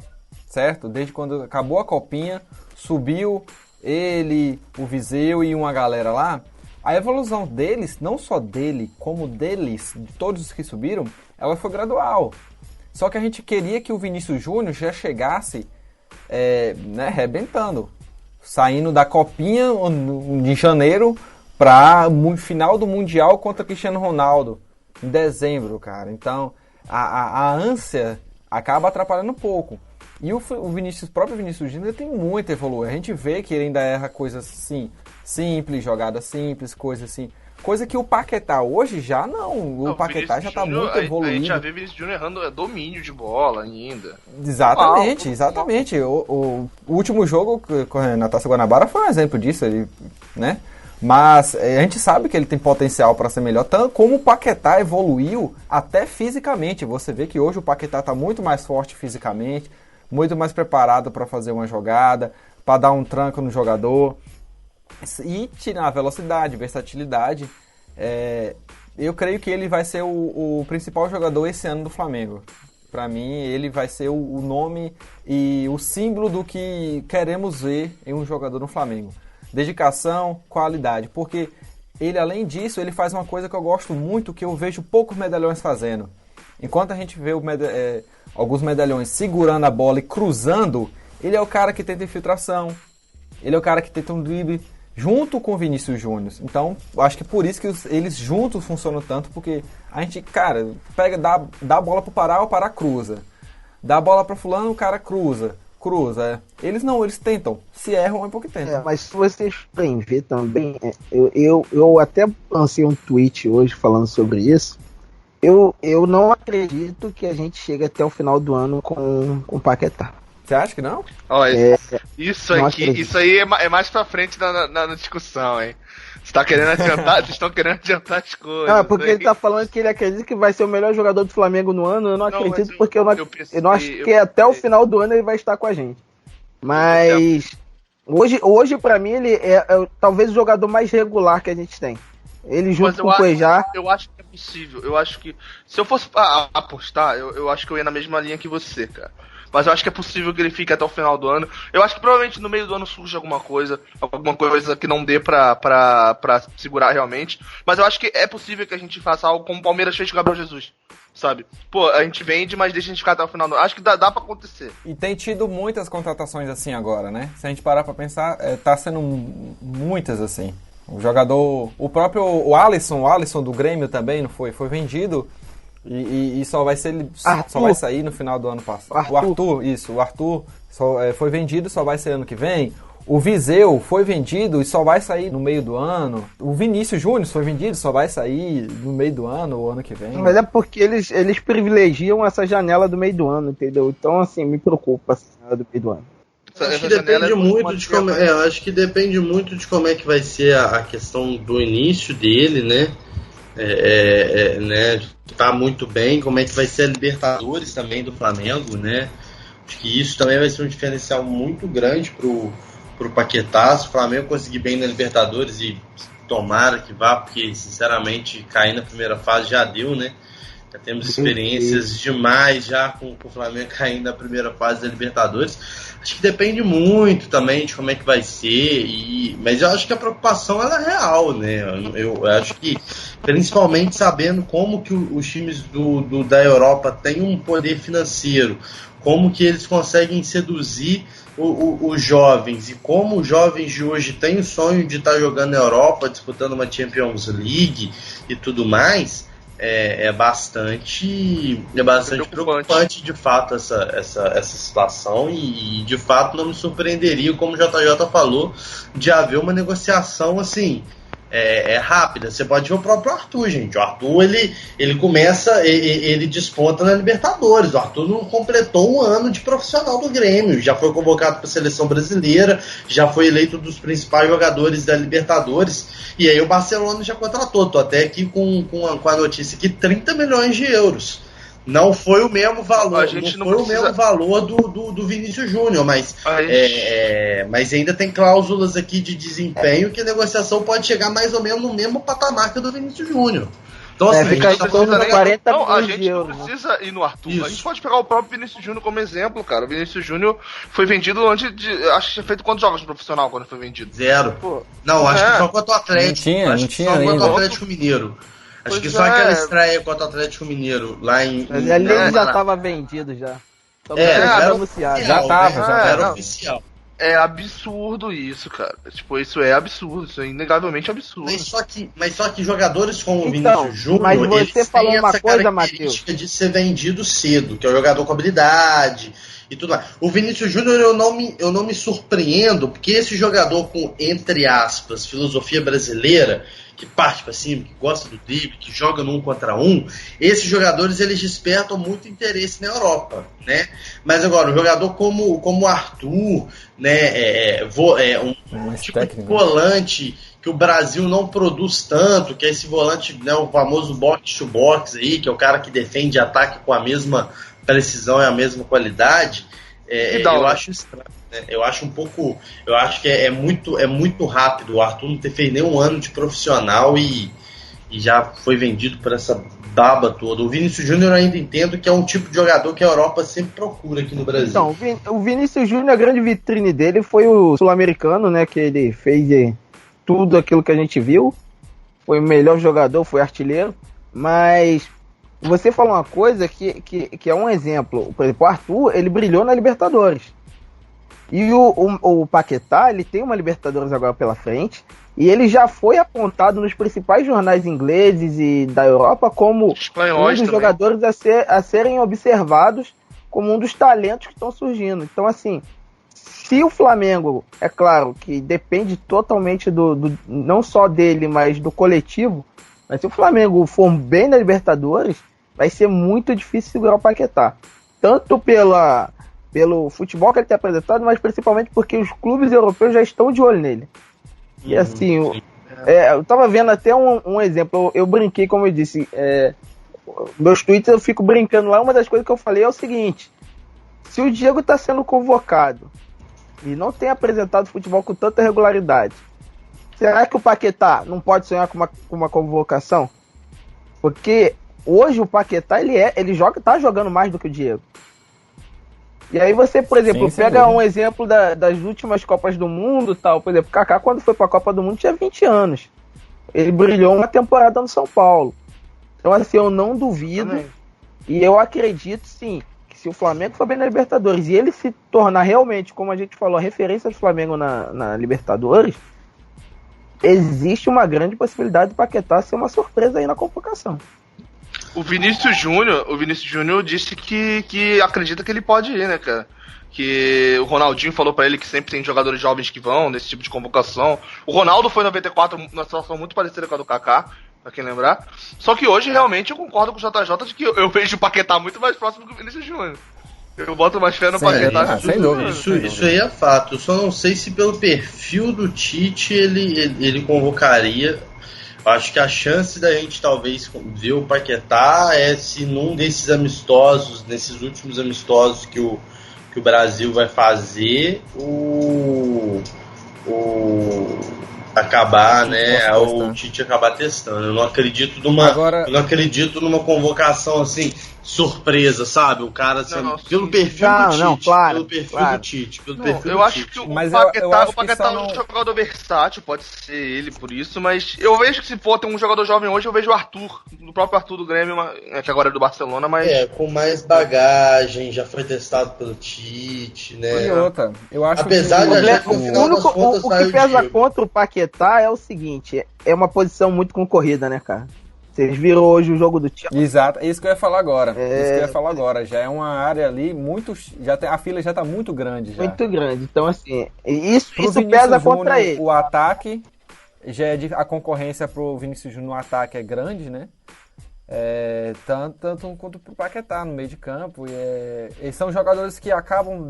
certo? Desde quando acabou a copinha, subiu ele, o Viseu e uma galera lá. A evolução deles, não só dele, como deles, de todos os que subiram, ela foi gradual. Só que a gente queria que o Vinícius Júnior já chegasse arrebentando. Saindo da copinha de janeiro para o final do Mundial contra Cristiano Ronaldo, em dezembro, cara. Então, a ânsia acaba atrapalhando um pouco. E o próprio Vinícius Júnior tem muito a evoluir. A gente vê que ele ainda erra coisas assim, simples, jogada simples, coisa assim. Coisa que o Paquetá hoje já não. O Paquetá já tá muito evoluído. A gente já vê o Vinícius Júnior errando domínio de bola ainda. Exatamente. O último jogo na Taça Guanabara foi um exemplo disso, né? Mas a gente sabe que ele tem potencial para ser melhor, tanto como o Paquetá evoluiu até fisicamente. Você vê que hoje o Paquetá tá muito mais forte fisicamente, muito mais preparado para fazer uma jogada, para dar um tranco no jogador e tirar velocidade, versatilidade. Eu creio que ele vai ser o principal jogador esse ano do Flamengo. Para mim, ele vai ser o nome e o símbolo do que queremos ver em um jogador no Flamengo. Dedicação, qualidade, porque ele, além disso, ele faz uma coisa que eu gosto muito, que eu vejo poucos medalhões fazendo. Enquanto a gente vê alguns medalhões segurando a bola e cruzando, ele é o cara que tenta infiltração, ele é o cara que tenta um drible junto com o Vinícius Júnior. Então, eu acho que é por isso que eles juntos funcionam tanto, porque a gente, cara, dá a bola pro Pará, o Pará cruza. Dá a bola pra fulano, o cara cruza. Eles tentam. Se erram é porque tentam. Mas se vocês forem ver também, eu até lancei um tweet hoje falando sobre isso. Eu não acredito que a gente chegue até o final do ano com o Paquetá. Você acha que não? Isso aí é mais pra frente na discussão, hein? Vocês estão querendo adiantar as coisas. Não, porque ele tá falando que ele acredita que vai ser o melhor jogador do Flamengo no ano. Eu não acredito, porque eu não acho que até o final do ano ele vai estar com a gente. Mas hoje pra mim, ele é talvez o jogador mais regular que a gente tem. Ele junto com o Cuejá. Eu acho que é possível. Eu acho que, se eu fosse apostar, eu acho que eu ia na mesma linha que você, cara. Mas eu acho que é possível que ele fique até o final do ano. Eu acho que provavelmente no meio do ano surge alguma coisa que não dê pra segurar realmente. Mas eu acho que é possível que a gente faça algo como o Palmeiras fez com o Gabriel Jesus, sabe? Pô, a gente vende, mas deixa a gente ficar até o final do ano. Acho que dá pra acontecer. E tem tido muitas contratações assim agora, né? Se a gente parar pra pensar, tá sendo muitas assim. O jogador, o Alisson do Grêmio também, não foi? Foi vendido. E só vai sair no final do ano passado. O Arthur foi vendido, só vai sair ano que vem. O Viseu foi vendido e só vai sair no meio do ano. O Vinícius Júnior foi vendido, só vai sair no meio do ano ou ano que vem. Mas é porque eles privilegiam essa janela do meio do ano, entendeu? Então, assim, me preocupa essa janela do meio do ano. Acho que depende muito de como. Acho que depende muito de como é que vai ser a questão do início dele, né? Né, tá muito bem, como é que vai ser a Libertadores também do Flamengo, né? Acho que isso também vai ser um diferencial muito grande pro Paquetá. Se o Flamengo conseguir bem na Libertadores, e tomara que vá, porque sinceramente cair na primeira fase já deu, né? Já temos experiências demais já com o Flamengo caindo na primeira fase da Libertadores. Acho que depende muito também de como é que vai ser, mas eu acho que a preocupação ela é real, né? Eu acho que, principalmente sabendo como que os times da Europa têm um poder financeiro, como que eles conseguem seduzir os jovens, e como os jovens de hoje têm o sonho de estar jogando na Europa, disputando uma Champions League e tudo mais, é bastante preocupante de fato essa situação, e de fato não me surpreenderia, como o JJ falou, de haver uma negociação assim rápida. Você pode ver o próprio Arthur, gente. O Arthur, ele começa, ele desponta na Libertadores. O Arthur não completou um ano de profissional do Grêmio, já foi convocado para a seleção brasileira, já foi eleito um dos principais jogadores da Libertadores, e aí o Barcelona já contratou. Tô até aqui com a notícia que 30 milhões de euros. Não foi o mesmo valor, o mesmo valor do Vinícius Júnior, mas ainda tem cláusulas aqui de desempenho que a negociação pode chegar mais ou menos no mesmo patamar que a do Vinícius Júnior. Então, assim, fica em torno de 40 a milhões gente de euros. Não precisa ir no Arthur. Isso. A gente pode pegar o próprio Vinícius Júnior como exemplo, cara. O Vinícius Júnior foi vendido antes de... Acho que tinha feito quantos jogos no profissional quando foi vendido? 0. Não, acho que só contra o Atlético. Não tinha só ainda. contra o Atlético Mineiro. Acho que só aquela estreia contra o Atlético Mineiro lá em... Mas ali ele já estava vendido já. Era anunciado. Já era oficial. É absurdo isso, cara. Tipo, isso é absurdo. Isso é inegavelmente absurdo. Mas só que jogadores como o Então, Vinícius Júnior, mas você eles falou têm uma essa coisa, característica de ser vendido cedo, que é o jogador com habilidade e tudo mais. O Vinícius Júnior eu não me surpreendo, porque esse jogador com, entre aspas, filosofia brasileira, que parte para cima, que gosta do drible, que joga no 1 contra 1, esses jogadores eles despertam muito interesse na Europa, né? Mas agora, um jogador como o Arthur, né, um tipo de volante que o Brasil não produz tanto, que é esse volante, né, o famoso box-to-box aí, que é o cara que defende ataque com a mesma precisão e a mesma qualidade, eu acho estranho. Eu acho que é muito rápido o Arthur não ter feito nenhum ano de profissional e já foi vendido por essa baba toda. O Vinícius Júnior eu ainda entendo que é um tipo de jogador que a Europa sempre procura aqui no Brasil. Então, o Vinícius Júnior, a grande vitrine dele foi o Sul-Americano, né, que ele fez tudo aquilo que a gente viu, foi o melhor jogador, foi artilheiro, mas você falou uma coisa que é um exemplo. Por exemplo, o Arthur, ele brilhou na Libertadores. E o Paquetá, ele tem uma Libertadores agora pela frente, e ele já foi apontado nos principais jornais ingleses e da Europa como um dos jogadores a serem observados como um dos talentos que estão surgindo. Então, assim, se o Flamengo, é claro que depende totalmente não só dele, mas do coletivo, mas se o Flamengo for bem na Libertadores, vai ser muito difícil segurar o Paquetá. Tanto pelo futebol que ele tem apresentado, mas principalmente porque os clubes europeus já estão de olho nele. E assim, eu tava vendo até um exemplo, eu brinquei, como eu disse, meus tweets eu fico brincando lá, uma das coisas que eu falei é o seguinte: se o Diego tá sendo convocado e não tem apresentado futebol com tanta regularidade, será que o Paquetá não pode sonhar com uma convocação? Porque hoje o Paquetá, tá jogando mais do que o Diego. E aí você, por exemplo, pega um exemplo das últimas Copas do Mundo, tal. Por exemplo, Kaká, quando foi pra Copa do Mundo, tinha 20 anos. Ele brilhou uma temporada no São Paulo. Então, assim, eu não duvido, e eu acredito, sim, que se o Flamengo for bem na Libertadores, e ele se tornar realmente, como a gente falou, a referência do Flamengo na Libertadores, existe uma grande possibilidade do Paquetá ser uma surpresa aí na convocação. O Vinícius Júnior disse que acredita que ele pode ir, né, cara? Que o Ronaldinho falou pra ele que sempre tem jogadores jovens que vão nesse tipo de convocação. O Ronaldo foi em 94 numa situação muito parecida com a do Kaká, pra quem lembrar. Só que hoje, realmente, eu concordo com o JJ de que eu vejo o Paquetá muito mais próximo que o Vinícius Júnior. Eu boto mais fé no Paquetá. Sem dúvida. Isso aí é fato. Eu só não sei se pelo perfil do Tite ele convocaria. Acho que a chance da gente talvez ver o Paquetá é se num desses amistosos, nesses últimos amistosos que o Brasil vai fazer, acabar, né, o Tite acabar testando. Eu não acredito numa convocação assim surpresa, sabe? O cara pelo perfil do Tite, pelo perfil do Tite, eu acho que o Paquetá é um jogador versátil, pode ser ele por isso, mas eu vejo que se for ter um jogador jovem hoje, eu vejo o Arthur, o próprio Arthur do Grêmio, que agora é do Barcelona, mas com mais bagagem, já foi testado pelo Tite, né? E outra, eu acho apesar que o que pesa contra o Paquetá é o seguinte, é uma posição muito concorrida, né, cara? Vocês viram hoje o jogo do Chelsea? Exato, é isso que eu ia falar agora. Já é uma área ali muito. A fila já tá muito grande. Muito grande. Então, assim, isso pesa contra ele. O ataque a concorrência pro Vinícius Júnior no ataque é grande, né? Tanto quanto pro Paquetá no meio de campo. E são jogadores que acabam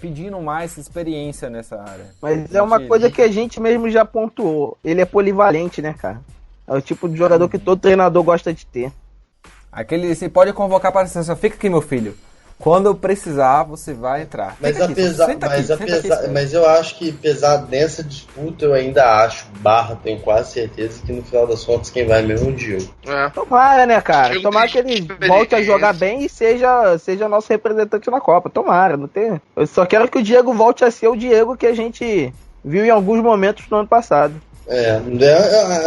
pedindo mais experiência nessa área. Mas é uma coisa que a gente mesmo já pontuou. Ele é polivalente, né, cara? É o tipo de jogador que todo treinador gosta de ter. Você pode convocar para a seleção. Fica aqui, meu filho. Quando eu precisar, você vai entrar. Mas eu acho que, apesar dessa disputa, eu ainda acho, tenho quase certeza que no final das contas quem vai mesmo é o Diego. Tomara, né, cara? Tomara que ele volte a jogar bem e seja nosso representante na Copa. Tomara, não tem. Eu só quero que o Diego volte a ser o Diego que a gente viu em alguns momentos no ano passado.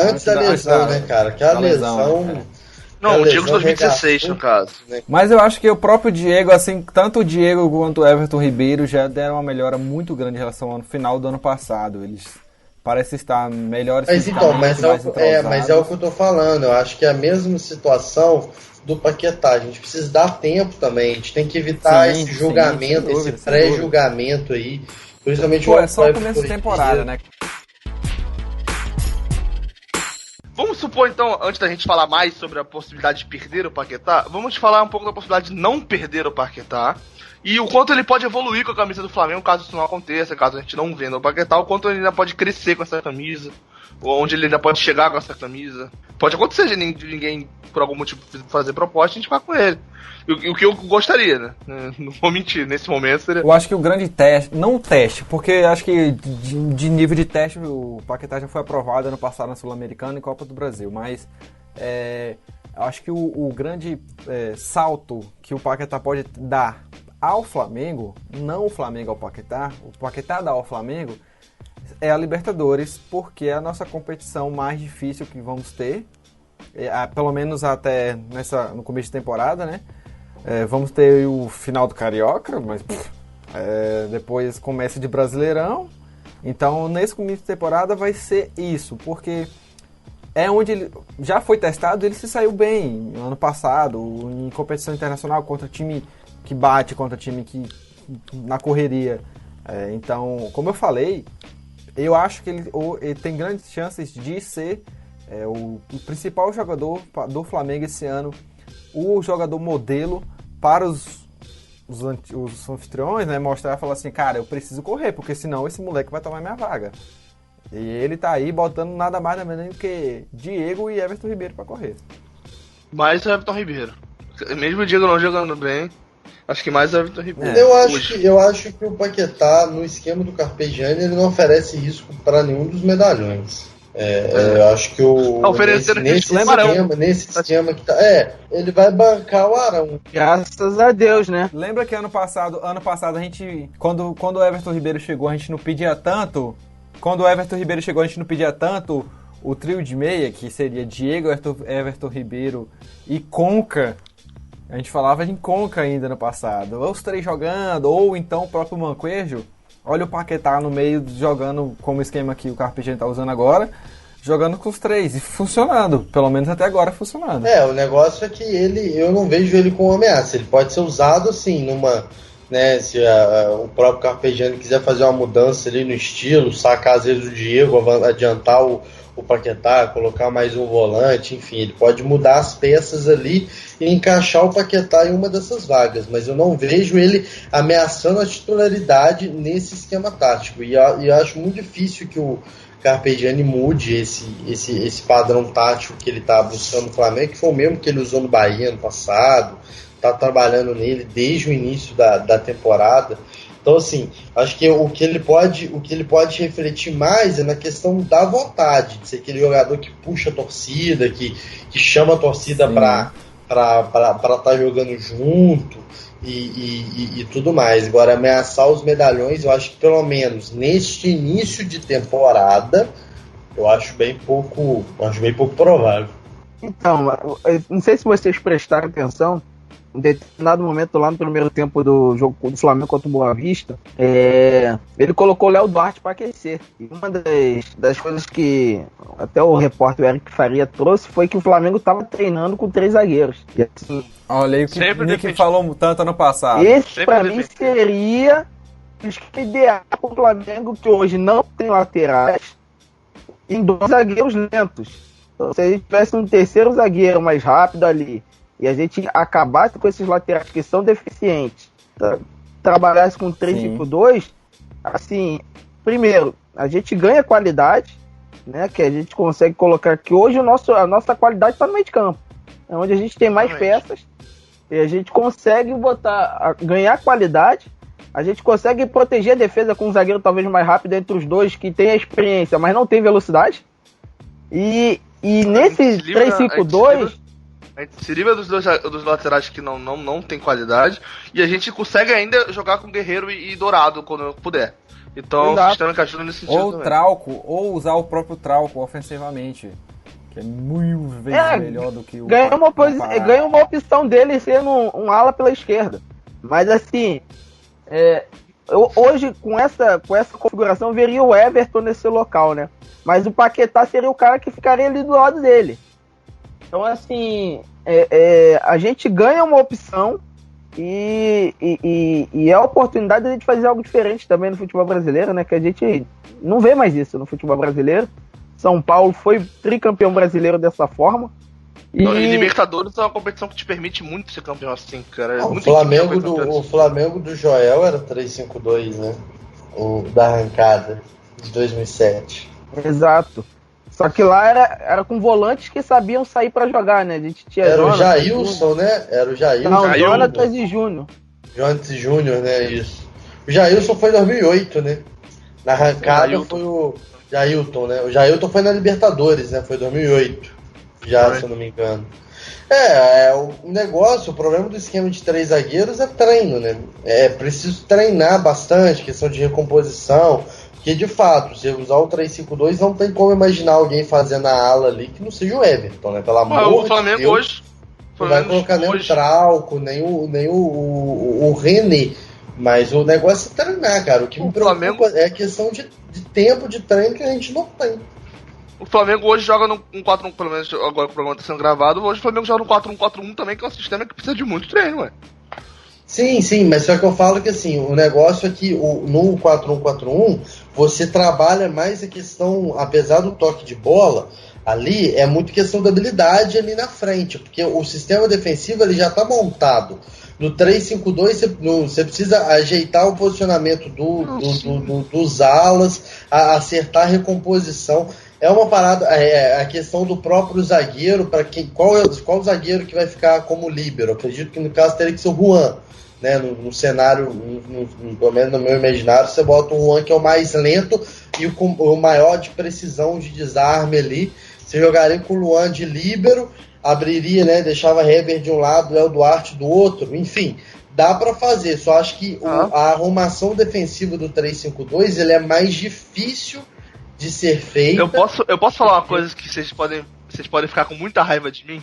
Antes da lesão, né, cara? Aquela lesão. Não, o Diego de 2016, no caso. Mas eu acho que o próprio Diego, assim, tanto o Diego quanto o Everton Ribeiro já deram uma melhora muito grande em relação ao final do ano passado. Eles parecem estar melhores. Mas é o que eu tô falando. Eu acho que é a mesma situação do Paquetá. A gente precisa dar tempo também. A gente tem que evitar esse julgamento, esse pré-julgamento aí. Principalmente é só o começo de temporada, né? Vamos supor, então, antes da gente falar mais sobre a possibilidade de perder o Paquetá, vamos falar um pouco da possibilidade de não perder o Paquetá e o quanto ele pode evoluir com a camisa do Flamengo, caso isso não aconteça, caso a gente não venda o Paquetá, o quanto ele ainda pode crescer com essa camisa, ou onde ele ainda pode chegar com essa camisa. Pode acontecer de ninguém, por algum motivo, fazer proposta, a gente vai com ele. O que eu gostaria, né? Não vou mentir, nesse momento seria... Eu acho que o grande teste, não o teste, porque acho que de nível de teste o Paquetá já foi aprovado ano passado na Sul-Americana e Copa do Brasil, mas eu acho que o grande salto que o Paquetá pode dar ao Flamengo, não o Flamengo ao Paquetá, o Paquetá dá ao Flamengo, é a Libertadores, porque é a nossa competição mais difícil que vamos ter, pelo menos até no começo de temporada, né? Vamos ter o final do Carioca, mas depois começa de Brasileirão. Então, nesse começo de temporada vai ser isso, porque é onde ele já foi testado, ele se saiu bem no ano passado, em competição internacional, contra time que bate, contra time que na correria. Então, como eu falei, eu acho que ele tem grandes chances de ser o principal jogador do Flamengo esse ano, o jogador modelo para os anfitriões, né, mostrar e falar assim, cara, eu preciso correr, porque senão esse moleque vai tomar minha vaga. E ele tá aí botando nada mais nada menos que Diego e Everton Ribeiro para correr. Mais o Everton Ribeiro. Mesmo o Diego não jogando bem, acho que mais o Everton Ribeiro. Eu acho que o Paquetá, no esquema do Carpegiani, ele não oferece risco para nenhum dos medalhões. Eu acho que nesse esquema que tá. Ele vai bancar o Arão. Graças a Deus, né? Lembra que ano passado a gente. Quando o Everton Ribeiro chegou, a gente não pedia tanto. Quando o Everton Ribeiro chegou, a gente não pedia tanto o trio de meia, que seria Diego, Everton Ribeiro e Conca. A gente falava em Conca ainda no passado. Ou os três jogando, ou então o próprio Manquejo. Olha o Paquetá no meio jogando como o esquema que o Carpegiani tá usando agora, jogando com os três e funcionando, pelo menos até agora funcionando. O negócio é que eu não vejo ele como ameaça. Ele pode ser usado assim numa, né, se o próprio Carpegiani quiser fazer uma mudança ali no estilo, sacar às vezes o Diego, adiantar o Paquetá, colocar mais um volante, enfim, ele pode mudar as peças ali e encaixar o Paquetá em uma dessas vagas, mas eu não vejo ele ameaçando a titularidade nesse esquema tático, e eu acho muito difícil que o Carpegiani mude esse padrão tático que ele está buscando no Flamengo, que foi o mesmo que ele usou no Bahia ano passado, está trabalhando nele desde o início da temporada. Então, assim, acho que o que ele pode refletir mais é na questão da vontade, de ser aquele jogador que puxa a torcida, que chama a torcida para estar jogando junto e tudo mais. Agora, ameaçar os medalhões, eu acho que pelo menos neste início de temporada, eu acho bem pouco provável. Então, não sei se vocês prestaram atenção, em determinado momento lá no primeiro tempo do jogo do Flamengo contra o Boa Vista, ele colocou o Léo Duarte para aquecer. E uma das coisas que até o repórter Eric Faria trouxe foi que o Flamengo estava treinando com 3 zagueiros. E assim, olha aí o que o Nick falou tanto ano passado. Esse para mim seria o esquema ideal para o Flamengo, que hoje não tem laterais, em 2 zagueiros lentos. Então, se a gente tivesse um terceiro zagueiro mais rápido ali, e a gente acabasse com esses laterais que são deficientes, trabalhasse com 3-5-2, assim, primeiro, a gente ganha qualidade, né, que a gente consegue colocar que hoje a nossa qualidade está no meio de campo, é onde a gente tem mais peças, e a gente consegue ganhar qualidade, a gente consegue proteger a defesa com um zagueiro talvez mais rápido entre os dois, que tem a experiência, mas não tem velocidade, e nesse 3-5-2... A gente se livra dos laterais que não tem qualidade, e a gente consegue ainda jogar com Guerreiro e Dourado quando puder. Então, o sistema que ajuda nesse sentido ou também. Trauco, ou usar o próprio Trauco ofensivamente, que é mil vezes melhor do que o... Ganha uma opção dele sendo um ala pela esquerda. Mas assim, hoje com essa configuração eu veria o Everton nesse local, né? Mas o Paquetá seria o cara que ficaria ali do lado dele. Então, assim, a gente ganha uma opção e é a oportunidade de a gente fazer algo diferente também no futebol brasileiro, né? Que a gente não vê mais isso no futebol brasileiro. São Paulo foi tricampeão brasileiro dessa forma. E Libertadores é uma competição que te permite muito ser campeão assim, cara. O Flamengo do Joel era 3-5-2, né? O da arrancada de 2007. Exato. Só que lá era com volantes que sabiam sair pra jogar, né? A gente tinha era o Jailson, né? Era o Jailson. Não, Jonatas e Júnior. Jonatas e Júnior, né? Isso. O Jailson foi em 2008, né? Na arrancada foi o Jailton, né? O Jailton foi na Libertadores, né? Foi em 2008. Já, se eu não me engano. O negócio, o problema do esquema de 3 zagueiros é treino, né? É preciso treinar bastante, questão de recomposição. Porque, de fato, se usar o 3-5-2, não tem como imaginar alguém fazendo a ala ali que não seja o Everton, né? Pelo amor o Flamengo de Deus, hoje... Não vai colocar nem o Trauco, nem o René. Mas o negócio é treinar, cara. O que me preocupa é a questão de tempo de treino que a gente não tem. O Flamengo hoje joga no 4-1, pelo menos agora que o programa está sendo gravado, hoje o Flamengo joga no 4-1-4-1 também, que é um sistema que precisa de muito treino, ué. Sim, mas só que eu falo que assim, o negócio é que no 4-1-4-1 você trabalha mais a questão, apesar do toque de bola, ali é muito questão da habilidade ali na frente, porque o sistema defensivo ele já está montado. No 3-5-2 você precisa ajeitar o posicionamento dos alas, acertar a recomposição. É uma parada, a questão do próprio zagueiro, para qual zagueiro que vai ficar como líbero? Acredito que no caso teria que ser o Juan. Né, no cenário, pelo menos no meu imaginário, você bota o Juan, que é o mais lento e o maior de precisão de desarme ali. Você jogaria com o Luan de líbero, abriria, né, deixava Heber de um lado, Léo Duarte do outro, enfim, dá para fazer. Só acho que a arrumação defensiva do 3-5-2 ele é mais difícil de ser feita. Eu posso falar uma coisa que vocês podem ficar com muita raiva de mim?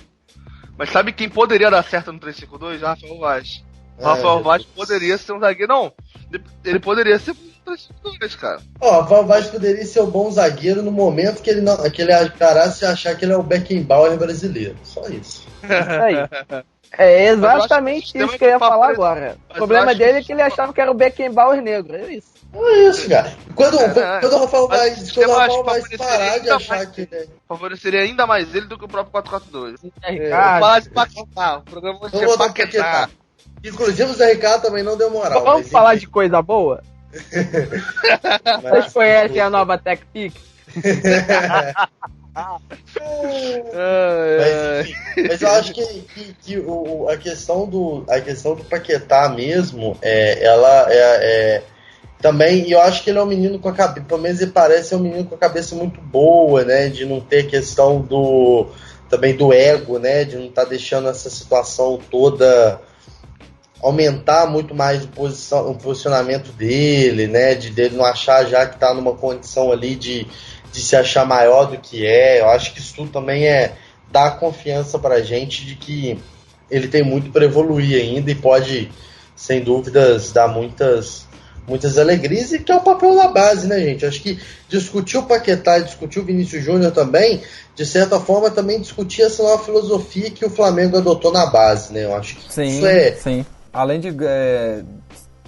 Mas sabe quem poderia dar certo no 3-5-2? Rafael Vaz. Rafael Vaz poderia ser um zagueiro. Não, ele poderia ser um 3-5-2, cara. Rafael Vaz poderia ser um bom zagueiro no momento que ele parasse de achar que ele é o Beckenbauer brasileiro. Só isso. Aí. É exatamente isso que eu ia falar agora. O problema dele é que ele achava que era o Beckenbauer negro. É isso. É isso, cara. Quando o Rafael Vaz parar de achar que ele favoreceria ainda mais ele do que o próprio 4-4-2. Falar de Paquetá. O programa vai ser Paquetá. Inclusive o Zé Ricardo também não deu moral. Vamos falar de coisa boa? Vocês conhecem a nova TechPix? Mas eu acho que a questão do Paquetá mesmo, ela também, e eu acho que ele é um menino com a cabeça, pelo menos ele parece ser um menino com a cabeça muito boa, né, de não ter questão também do ego, né, de não estar deixando essa situação toda aumentar muito mais o posicionamento dele, né, de dele não achar já que está numa condição ali de se achar maior do que é. Eu acho que isso tudo também dá confiança pra gente de que ele tem muito para evoluir ainda e pode, sem dúvidas, dar muitas alegrias, e que é o papel da base, né, gente? Acho que discutir o Paquetá e discutir o Vinícius Júnior também, de certa forma, também discutir essa nova filosofia que o Flamengo adotou na base, né? Eu acho que isso Sim. Além de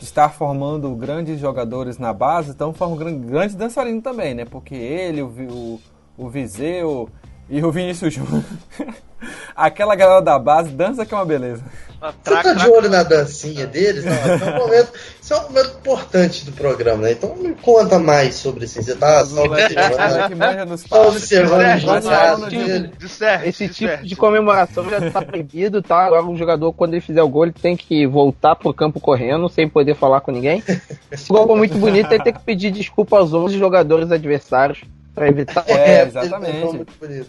estar formando grandes jogadores na base, estão formando grandes dançarinos também, né? Porque ele, o Viseu e o Vinícius Júnior, aquela galera da base dança que é uma beleza. Você tá de olho na dancinha deles? Não, isso é um momento importante do programa, né? Então me conta mais sobre isso. Você tá só observando esse tipo de comemoração já tá proibido, tá? Agora o jogador, quando ele fizer o gol, ele tem que voltar pro campo correndo, sem poder falar com ninguém. Se o gol for muito bonito, ele tem que pedir desculpa aos 11 jogadores adversários pra evitar...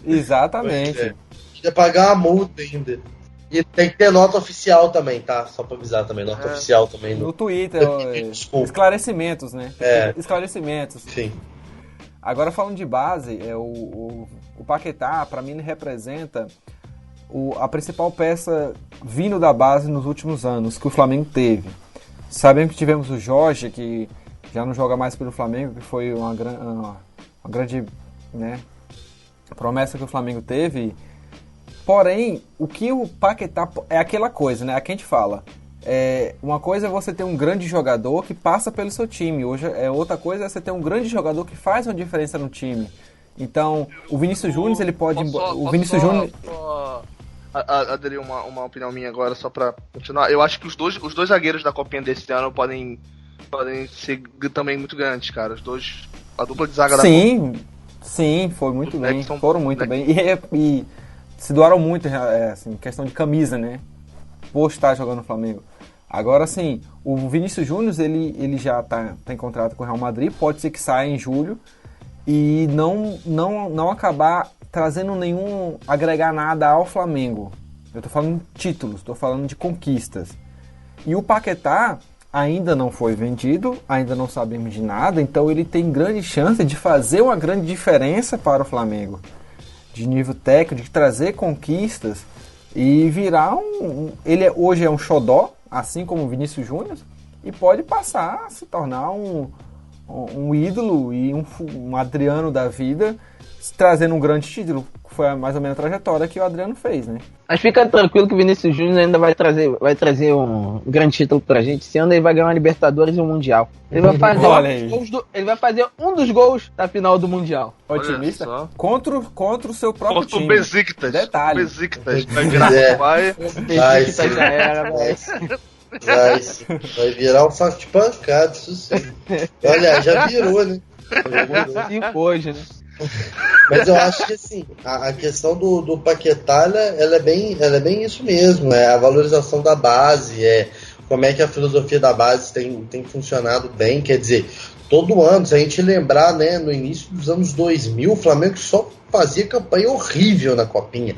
Exatamente. Queria pagar uma multa ainda. E tem que ter nota oficial também, tá? Só pra avisar também, nota oficial também. No Twitter, esclarecimentos, né? Esclarecimentos. Sim. Agora, falando de base, o Paquetá, pra mim, ele representa a principal peça vindo da base nos últimos anos que o Flamengo teve. Sabemos que tivemos o Jorge, que já não joga mais pelo Flamengo, que foi uma grande, né, promessa que o Flamengo teve. Porém, o que o Paquetá é aquela coisa, né? Aqui a gente fala. Uma coisa é você ter um grande jogador que passa pelo seu time. Hoje, outra coisa é você ter um grande jogador que faz uma diferença no time. Então, o Vinícius Júnior, ele pode... aderir uma opinião minha agora, só pra continuar. Eu acho que os dois zagueiros da Copinha desse ano podem ser também muito grandes, cara. A dupla de zaga da Copinha. Sim, foi muito bem. Foram muito bem. E se doaram muito, assim, questão de camisa, né? Por estar jogando no Flamengo. Agora, assim, o Vinícius Júnior, ele já tem contrato com o Real Madrid, pode ser que saia em julho e não acabar trazendo agregar nada ao Flamengo. Eu tô falando de títulos, tô falando de conquistas. E o Paquetá ainda não foi vendido, ainda não sabemos de nada, então ele tem grande chance de fazer uma grande diferença para o Flamengo. De nível técnico, de trazer conquistas e virar ele hoje é um xodó, assim como o Vinícius Júnior, e pode passar a se tornar um ídolo e um Adriano da vida, trazendo um grande título. Foi mais ou menos a trajetória que o Adriano fez, né? Mas fica tranquilo que o Vinícius Júnior ainda vai trazer um grande título pra gente. Esse ano ele vai ganhar uma Libertadores e um Mundial. Ele vai fazer, ele vai fazer um dos gols da final do Mundial. Otimista? Contra o seu próprio time. Contra o Besiktas. Detalhe. Besiktas. Vai virar vai virar um saco de pancada, isso sim. Olha, já virou, né? Hoje, né? Mas eu acho que assim, a questão do Paquetá, ela é bem isso mesmo, a valorização da base, como é que a filosofia da base tem funcionado bem. Quer dizer, todo ano, se a gente lembrar, né, no início dos anos 2000, o Flamengo só fazia campanha horrível na Copinha.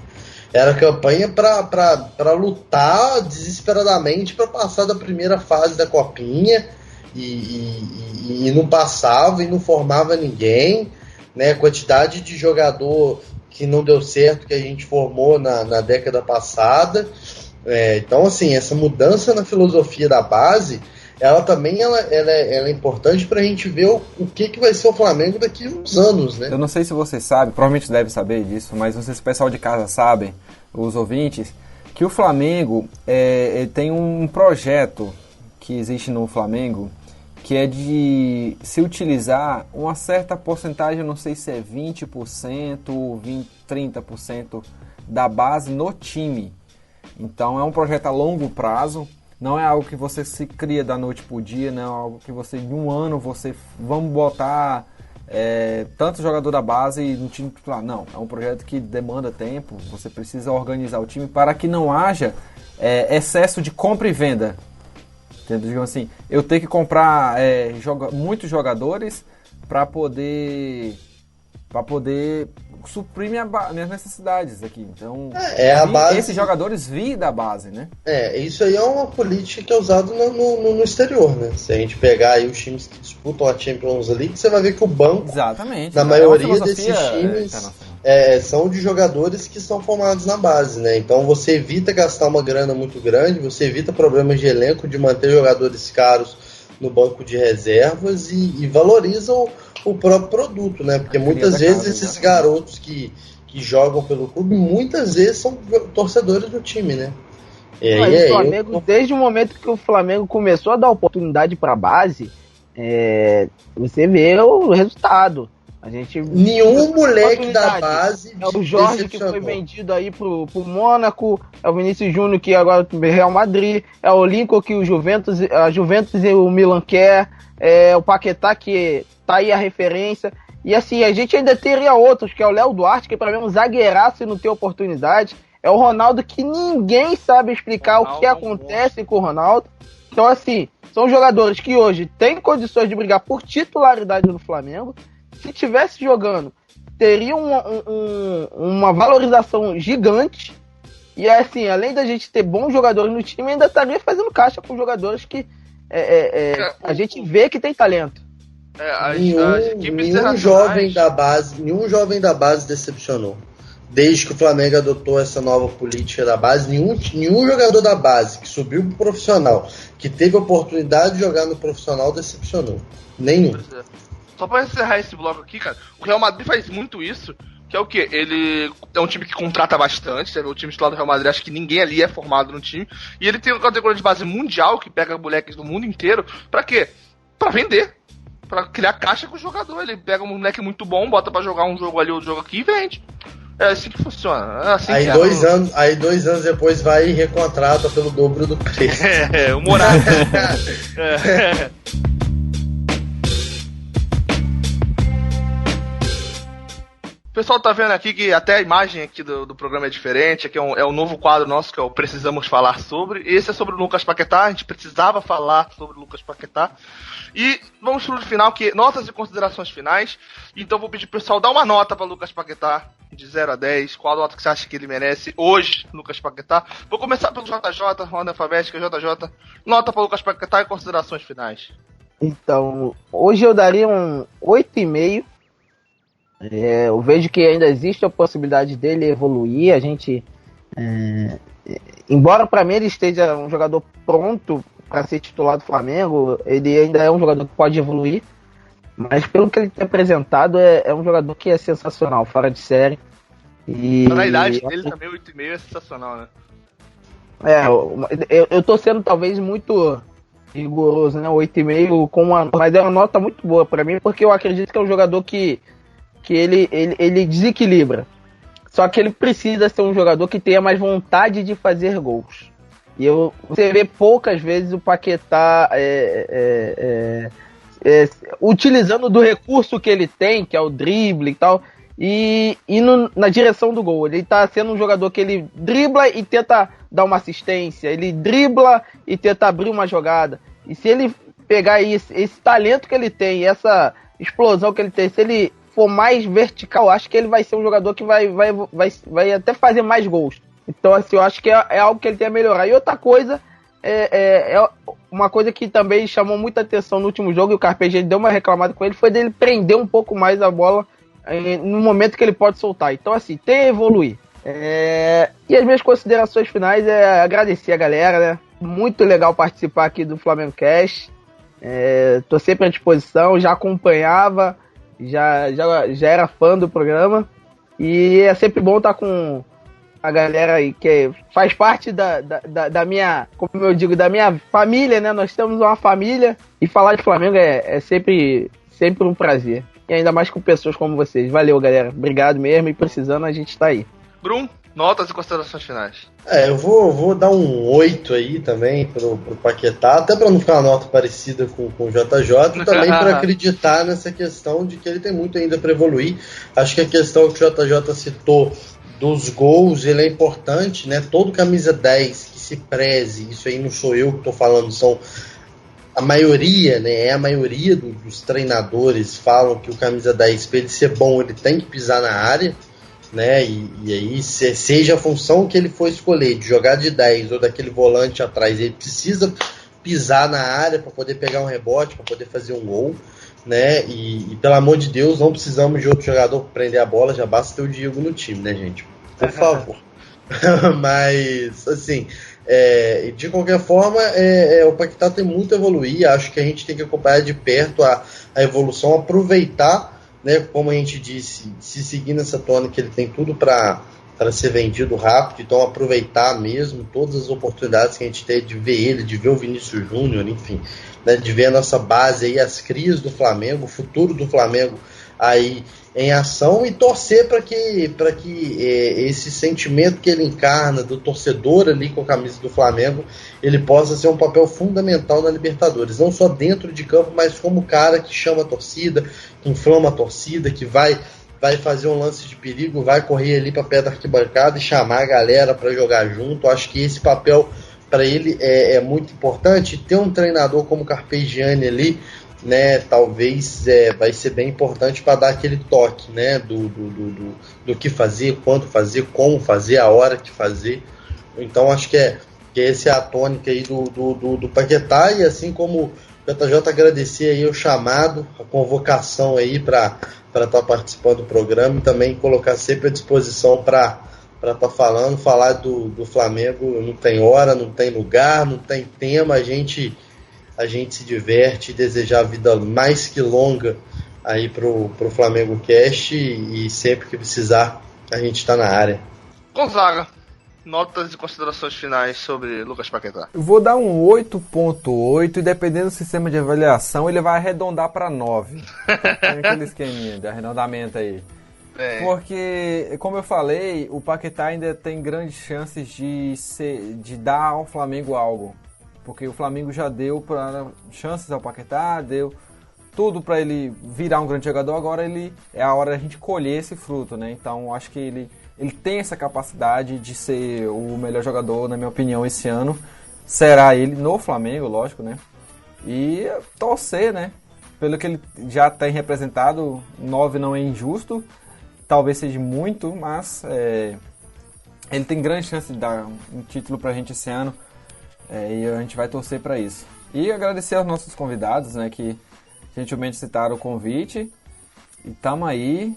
Era campanha para lutar desesperadamente para passar da primeira fase da Copinha e não passava e não formava ninguém, né? Quantidade de jogador que não deu certo que a gente formou na década passada. Então, assim, essa mudança na filosofia da base, ela também é importante para a gente ver o que vai ser o Flamengo daqui a uns anos, né? Eu não sei se vocês sabem, provavelmente devem saber disso, mas não sei se o pessoal de casa sabem, os ouvintes, que o Flamengo tem um projeto que existe no Flamengo, que é de se utilizar uma certa porcentagem, não sei se é 20%, 30% da base no time. Então é um projeto a longo prazo, não é algo que você se cria da noite pro dia, não é algo que você, em um ano, vamos botar tanto jogador da base no time titular. Não, é um projeto que demanda tempo, você precisa organizar o time para que não haja excesso de compra e venda. Entendeu? Digamos assim, eu tenho que comprar muitos jogadores para poder suprir minhas necessidades aqui. Então, a base... esses jogadores vêm da base, né? Isso aí é uma política que é usada no exterior, né? Se a gente pegar aí os times que disputam a Champions League, você vai ver que o banco, exatamente, na maioria desses times, são de jogadores que são formados na base, né? Então você evita gastar uma grana muito grande, você evita problemas de elenco, de manter jogadores caros no banco de reservas e valoriza o próprio produto, né? Porque muitas vezes esses garotos que jogam pelo clube, muitas vezes são torcedores do time, né? O Flamengo, desde o momento que o Flamengo começou a dar oportunidade para a base, você vê o resultado. Nenhum moleque da base o Jorge que foi vendido aí pro Mônaco, é o Vinícius Júnior que agora pro Real Madrid, é o Lincoln que a Juventus e o Milan quer, é o Paquetá que tá aí a referência. E assim, a gente ainda teria outros, que é o Léo Duarte, que pra mim é um zagueiraço e não tem oportunidade. É o Ronaldo que ninguém sabe explicar o que acontece com o Ronaldo. Então assim, são jogadores que hoje têm condições de brigar por titularidade no Flamengo. Se tivesse jogando, teria uma valorização gigante. E assim, além da gente ter bons jogadores no time, ainda estaria fazendo caixa com jogadores que a gente vê que tem talento. Nenhum jovem da base decepcionou. Desde que o Flamengo adotou essa nova política da base, nenhum jogador da base que subiu pro profissional, que teve a oportunidade de jogar no profissional, decepcionou. Nenhum. Só pra encerrar esse bloco aqui, cara, o Real Madrid faz muito isso, que é o quê? Ele é um time que contrata bastante, sabe? O time titular do Real Madrid, acho que ninguém ali é formado no time, e ele tem uma categoria de base mundial, que pega moleques do mundo inteiro, pra quê? Pra vender, pra criar caixa com o jogador. Ele pega um moleque muito bom, bota pra jogar um jogo ali, outro jogo aqui e vende. É assim que funciona. É assim aí, que 2 anos depois vai e recontrata pelo dobro do preço. O Morata. O pessoal tá vendo aqui que até a imagem aqui do programa é diferente. Aqui é um novo quadro nosso que é o Precisamos Falar Sobre. Esse é sobre o Lucas Paquetá. A gente precisava falar sobre o Lucas Paquetá. E vamos pro final, que notas e considerações finais. Então vou pedir pro pessoal dar uma nota para Lucas Paquetá, de 0 a 10. Qual a nota que você acha que ele merece hoje, Lucas Paquetá? Vou começar pelo JJ, ordem alfabética, JJ. Nota para Lucas Paquetá e considerações finais. Então, hoje eu daria um 8,5. Eu vejo que ainda existe a possibilidade dele evoluir. A gente, embora para mim ele esteja um jogador pronto para ser titular do Flamengo, ele ainda é um jogador que pode evoluir, mas pelo que ele tem apresentado, é um jogador que é sensacional, fora de série. E na idade dele também 8,5 é sensacional, né? Eu tô sendo talvez muito rigoroso, né? 8,5 mas é uma nota muito boa para mim, porque eu acredito que é um jogador que ele desequilibra. Só que ele precisa ser um jogador que tenha mais vontade de fazer gols. E você vê poucas vezes o Paquetá utilizando do recurso que ele tem, que é o drible e tal, e na direção do gol. Ele tá sendo um jogador que ele dribla e tenta dar uma assistência, ele dribla e tenta abrir uma jogada. E se ele pegar esse talento que ele tem, essa explosão que ele tem, se ele for mais vertical, acho que ele vai ser um jogador que vai até fazer mais gols. Então, assim, eu acho que é algo que ele tem a melhorar. E outra coisa, uma coisa que também chamou muita atenção no último jogo, e o Carpegiani deu uma reclamada com ele, foi dele prender um pouco mais a bola no momento que ele pode soltar. Então, assim, tem a evoluir. E as minhas considerações finais é agradecer a galera, né? Muito legal participar aqui do Flamengo Cast. Tô sempre à disposição, já acompanhava, já era fã do programa. E é sempre bom estar com a galera aí que faz parte da minha, como eu digo, da minha família, né? Nós temos uma família e falar de Flamengo é sempre um prazer. E ainda mais com pessoas como vocês. Valeu, galera. Obrigado mesmo, e precisando a gente tá aí. Brum, notas e considerações finais. Eu vou dar um 8 aí também pro Paquetá, até para não ficar uma nota parecida com o JJ, também para acreditar nessa questão de que ele tem muito ainda para evoluir. Acho que a questão que o JJ citou dos gols, ele é importante, né? Todo camisa 10 que se preze, isso aí não sou eu que estou falando, são a maioria, né? A maioria dos treinadores falam que o camisa 10, para ele ser bom, ele tem que pisar na área, né? E aí, seja a função que ele for escolher, de jogar de 10 ou daquele volante atrás, ele precisa pisar na área para poder pegar um rebote, para poder fazer um gol, né? E pelo amor de Deus, não precisamos de outro jogador para prender a bola, já basta ter o Diego no time, né, gente? Por favor. Mas, assim, de qualquer forma, o Paquetá tem muito a evoluir. Acho que a gente tem que acompanhar de perto a evolução, aproveitar, né, como a gente disse, se seguir nessa tônica, ele tem tudo para ser vendido rápido, então aproveitar mesmo todas as oportunidades que a gente tem de ver ele, de ver o Vinícius Júnior, enfim, né, de ver a nossa base aí, as crias do Flamengo, o futuro do Flamengo aí em ação, e torcer para que esse sentimento que ele encarna do torcedor ali com a camisa do Flamengo, ele possa ser um papel fundamental na Libertadores, não só dentro de campo, mas como cara que chama a torcida, que inflama a torcida, que vai fazer um lance de perigo, vai correr ali para pé da arquibancada e chamar a galera para jogar junto. Acho que esse papel para ele é muito importante. Ter um treinador como Carpegiani ali, né, talvez vai ser bem importante para dar aquele toque, né, do que fazer, quando fazer, como fazer, a hora que fazer. Então acho que essa é a tônica aí do Paquetá, e assim como o JJ, agradecer aí o chamado, a convocação aí para estar participando do programa, e também colocar sempre à disposição para estar falar do Flamengo. Não tem hora, não tem lugar, não tem tema, a gente se diverte, desejar a vida mais que longa aí pro Flamengo Cast, e sempre que precisar a gente está na área. Gonzaga, notas e considerações finais sobre Lucas Paquetá. Eu vou dar um 8.8 e dependendo do sistema de avaliação ele vai arredondar para 9. Tem aquele esqueminha de arredondamento aí. Porque, como eu falei, o Paquetá ainda tem grandes chances de dar ao Flamengo algo. Porque o Flamengo já deu chances ao Paquetá, deu tudo para ele virar um grande jogador. Agora é a hora da gente colher esse fruto, né? Então acho que ele tem essa capacidade de ser o melhor jogador, na minha opinião, esse ano. Será ele no Flamengo, lógico, né? E torcer, né? Pelo que ele já tem representado, 9 não é injusto. Talvez seja muito, mas ele tem grande chance de dar um título pra gente esse ano. E a gente vai torcer para isso. E agradecer aos nossos convidados, né, que gentilmente citaram o convite. E tamo aí.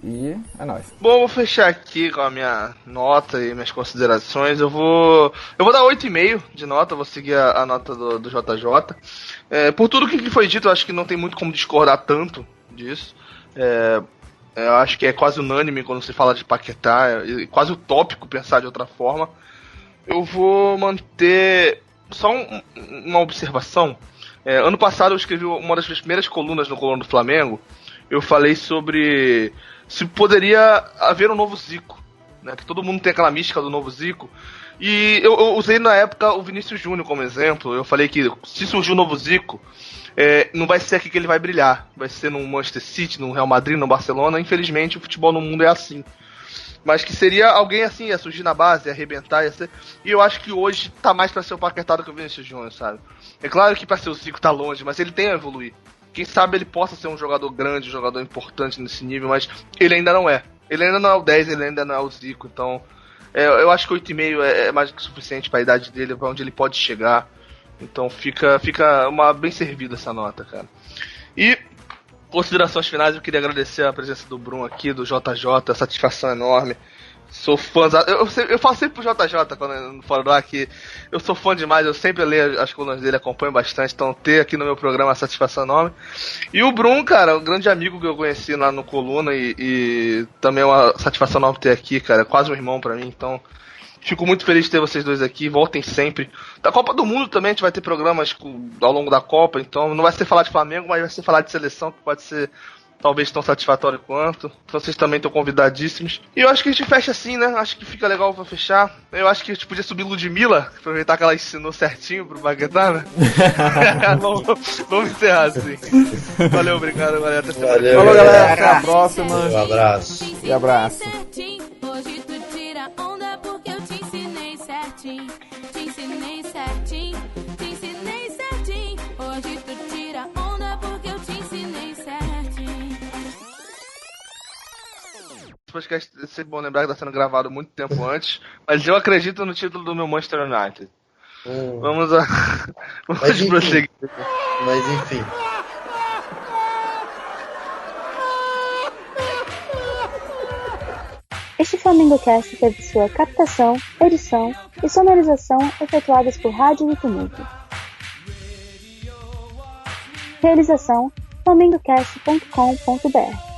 E é nóis. Bom, vou fechar aqui com a minha nota e minhas considerações. Eu vou dar 8,5 de nota. Vou seguir a nota do JJ. Por tudo que foi dito, eu acho que não tem muito como discordar tanto disso. Eu acho que é quase unânime quando se fala de Paquetá. É quase utópico pensar de outra forma. Eu vou manter só uma observação. Ano passado eu escrevi uma das primeiras colunas no Coluna do Flamengo. Eu falei sobre se poderia haver um novo Zico, né? Que todo mundo tem aquela mística do novo Zico. E eu usei na época o Vinícius Júnior como exemplo. Eu falei que se surgir um novo Zico, não vai ser aqui que ele vai brilhar. Vai ser no Manchester City, no Real Madrid, no Barcelona. Infelizmente o futebol no mundo é assim. Mas que seria alguém assim, ia surgir na base, ia arrebentar, ia ser... E eu acho que hoje tá mais pra ser o Paquetá do que o Vinícius Júnior, sabe? É claro que pra ser o Zico tá longe, mas ele tem a evoluir. Quem sabe ele possa ser um jogador grande, um jogador importante nesse nível, mas ele ainda não é. Ele ainda não é o 10, ele ainda não é o Zico, então... eu acho que 8,5 é mais do que suficiente pra idade dele, pra onde ele pode chegar. Então fica bem servida essa nota, cara. E... considerações finais, eu queria agradecer a presença do Bruno aqui, do JJ, satisfação enorme. Sou fã, eu falo sempre pro JJ quando eu falo lá que eu sou fã demais, eu sempre leio as colunas dele, acompanho bastante, então ter aqui no meu programa é uma satisfação enorme. E o Bruno, cara, um grande amigo que eu conheci lá no Coluna e também é uma satisfação enorme ter aqui, cara, quase um irmão pra mim, então fico muito feliz de ter vocês dois aqui, voltem sempre. Da Copa do Mundo também a gente vai ter programas ao longo da Copa, então não vai ser falar de Flamengo, mas vai ser falar de seleção, que pode ser talvez tão satisfatório quanto. Então vocês também estão convidadíssimos. E eu acho que a gente fecha assim, né? Acho que fica legal pra fechar. Eu acho que a gente podia subir Ludmilla, aproveitar que ela ensinou certinho pro Paquetá, né? vamos encerrar assim. Valeu, obrigado, galera. Valeu, falou, galera. Até a próxima. Um abraço. E abraço. Hoje tu tira onda porque eu te ensinei certinho. Te ensinei certinho. Te ensinei certinho. Hoje podcast é sempre bom lembrar que está sendo gravado muito tempo antes, mas eu acredito no título do meu Manchester United. Vamos prosseguir. Mas enfim. Este FlamengoCast teve sua captação, edição e sonorização efetuadas por Rádio Wikimedia. Realização: flamengocast.com.br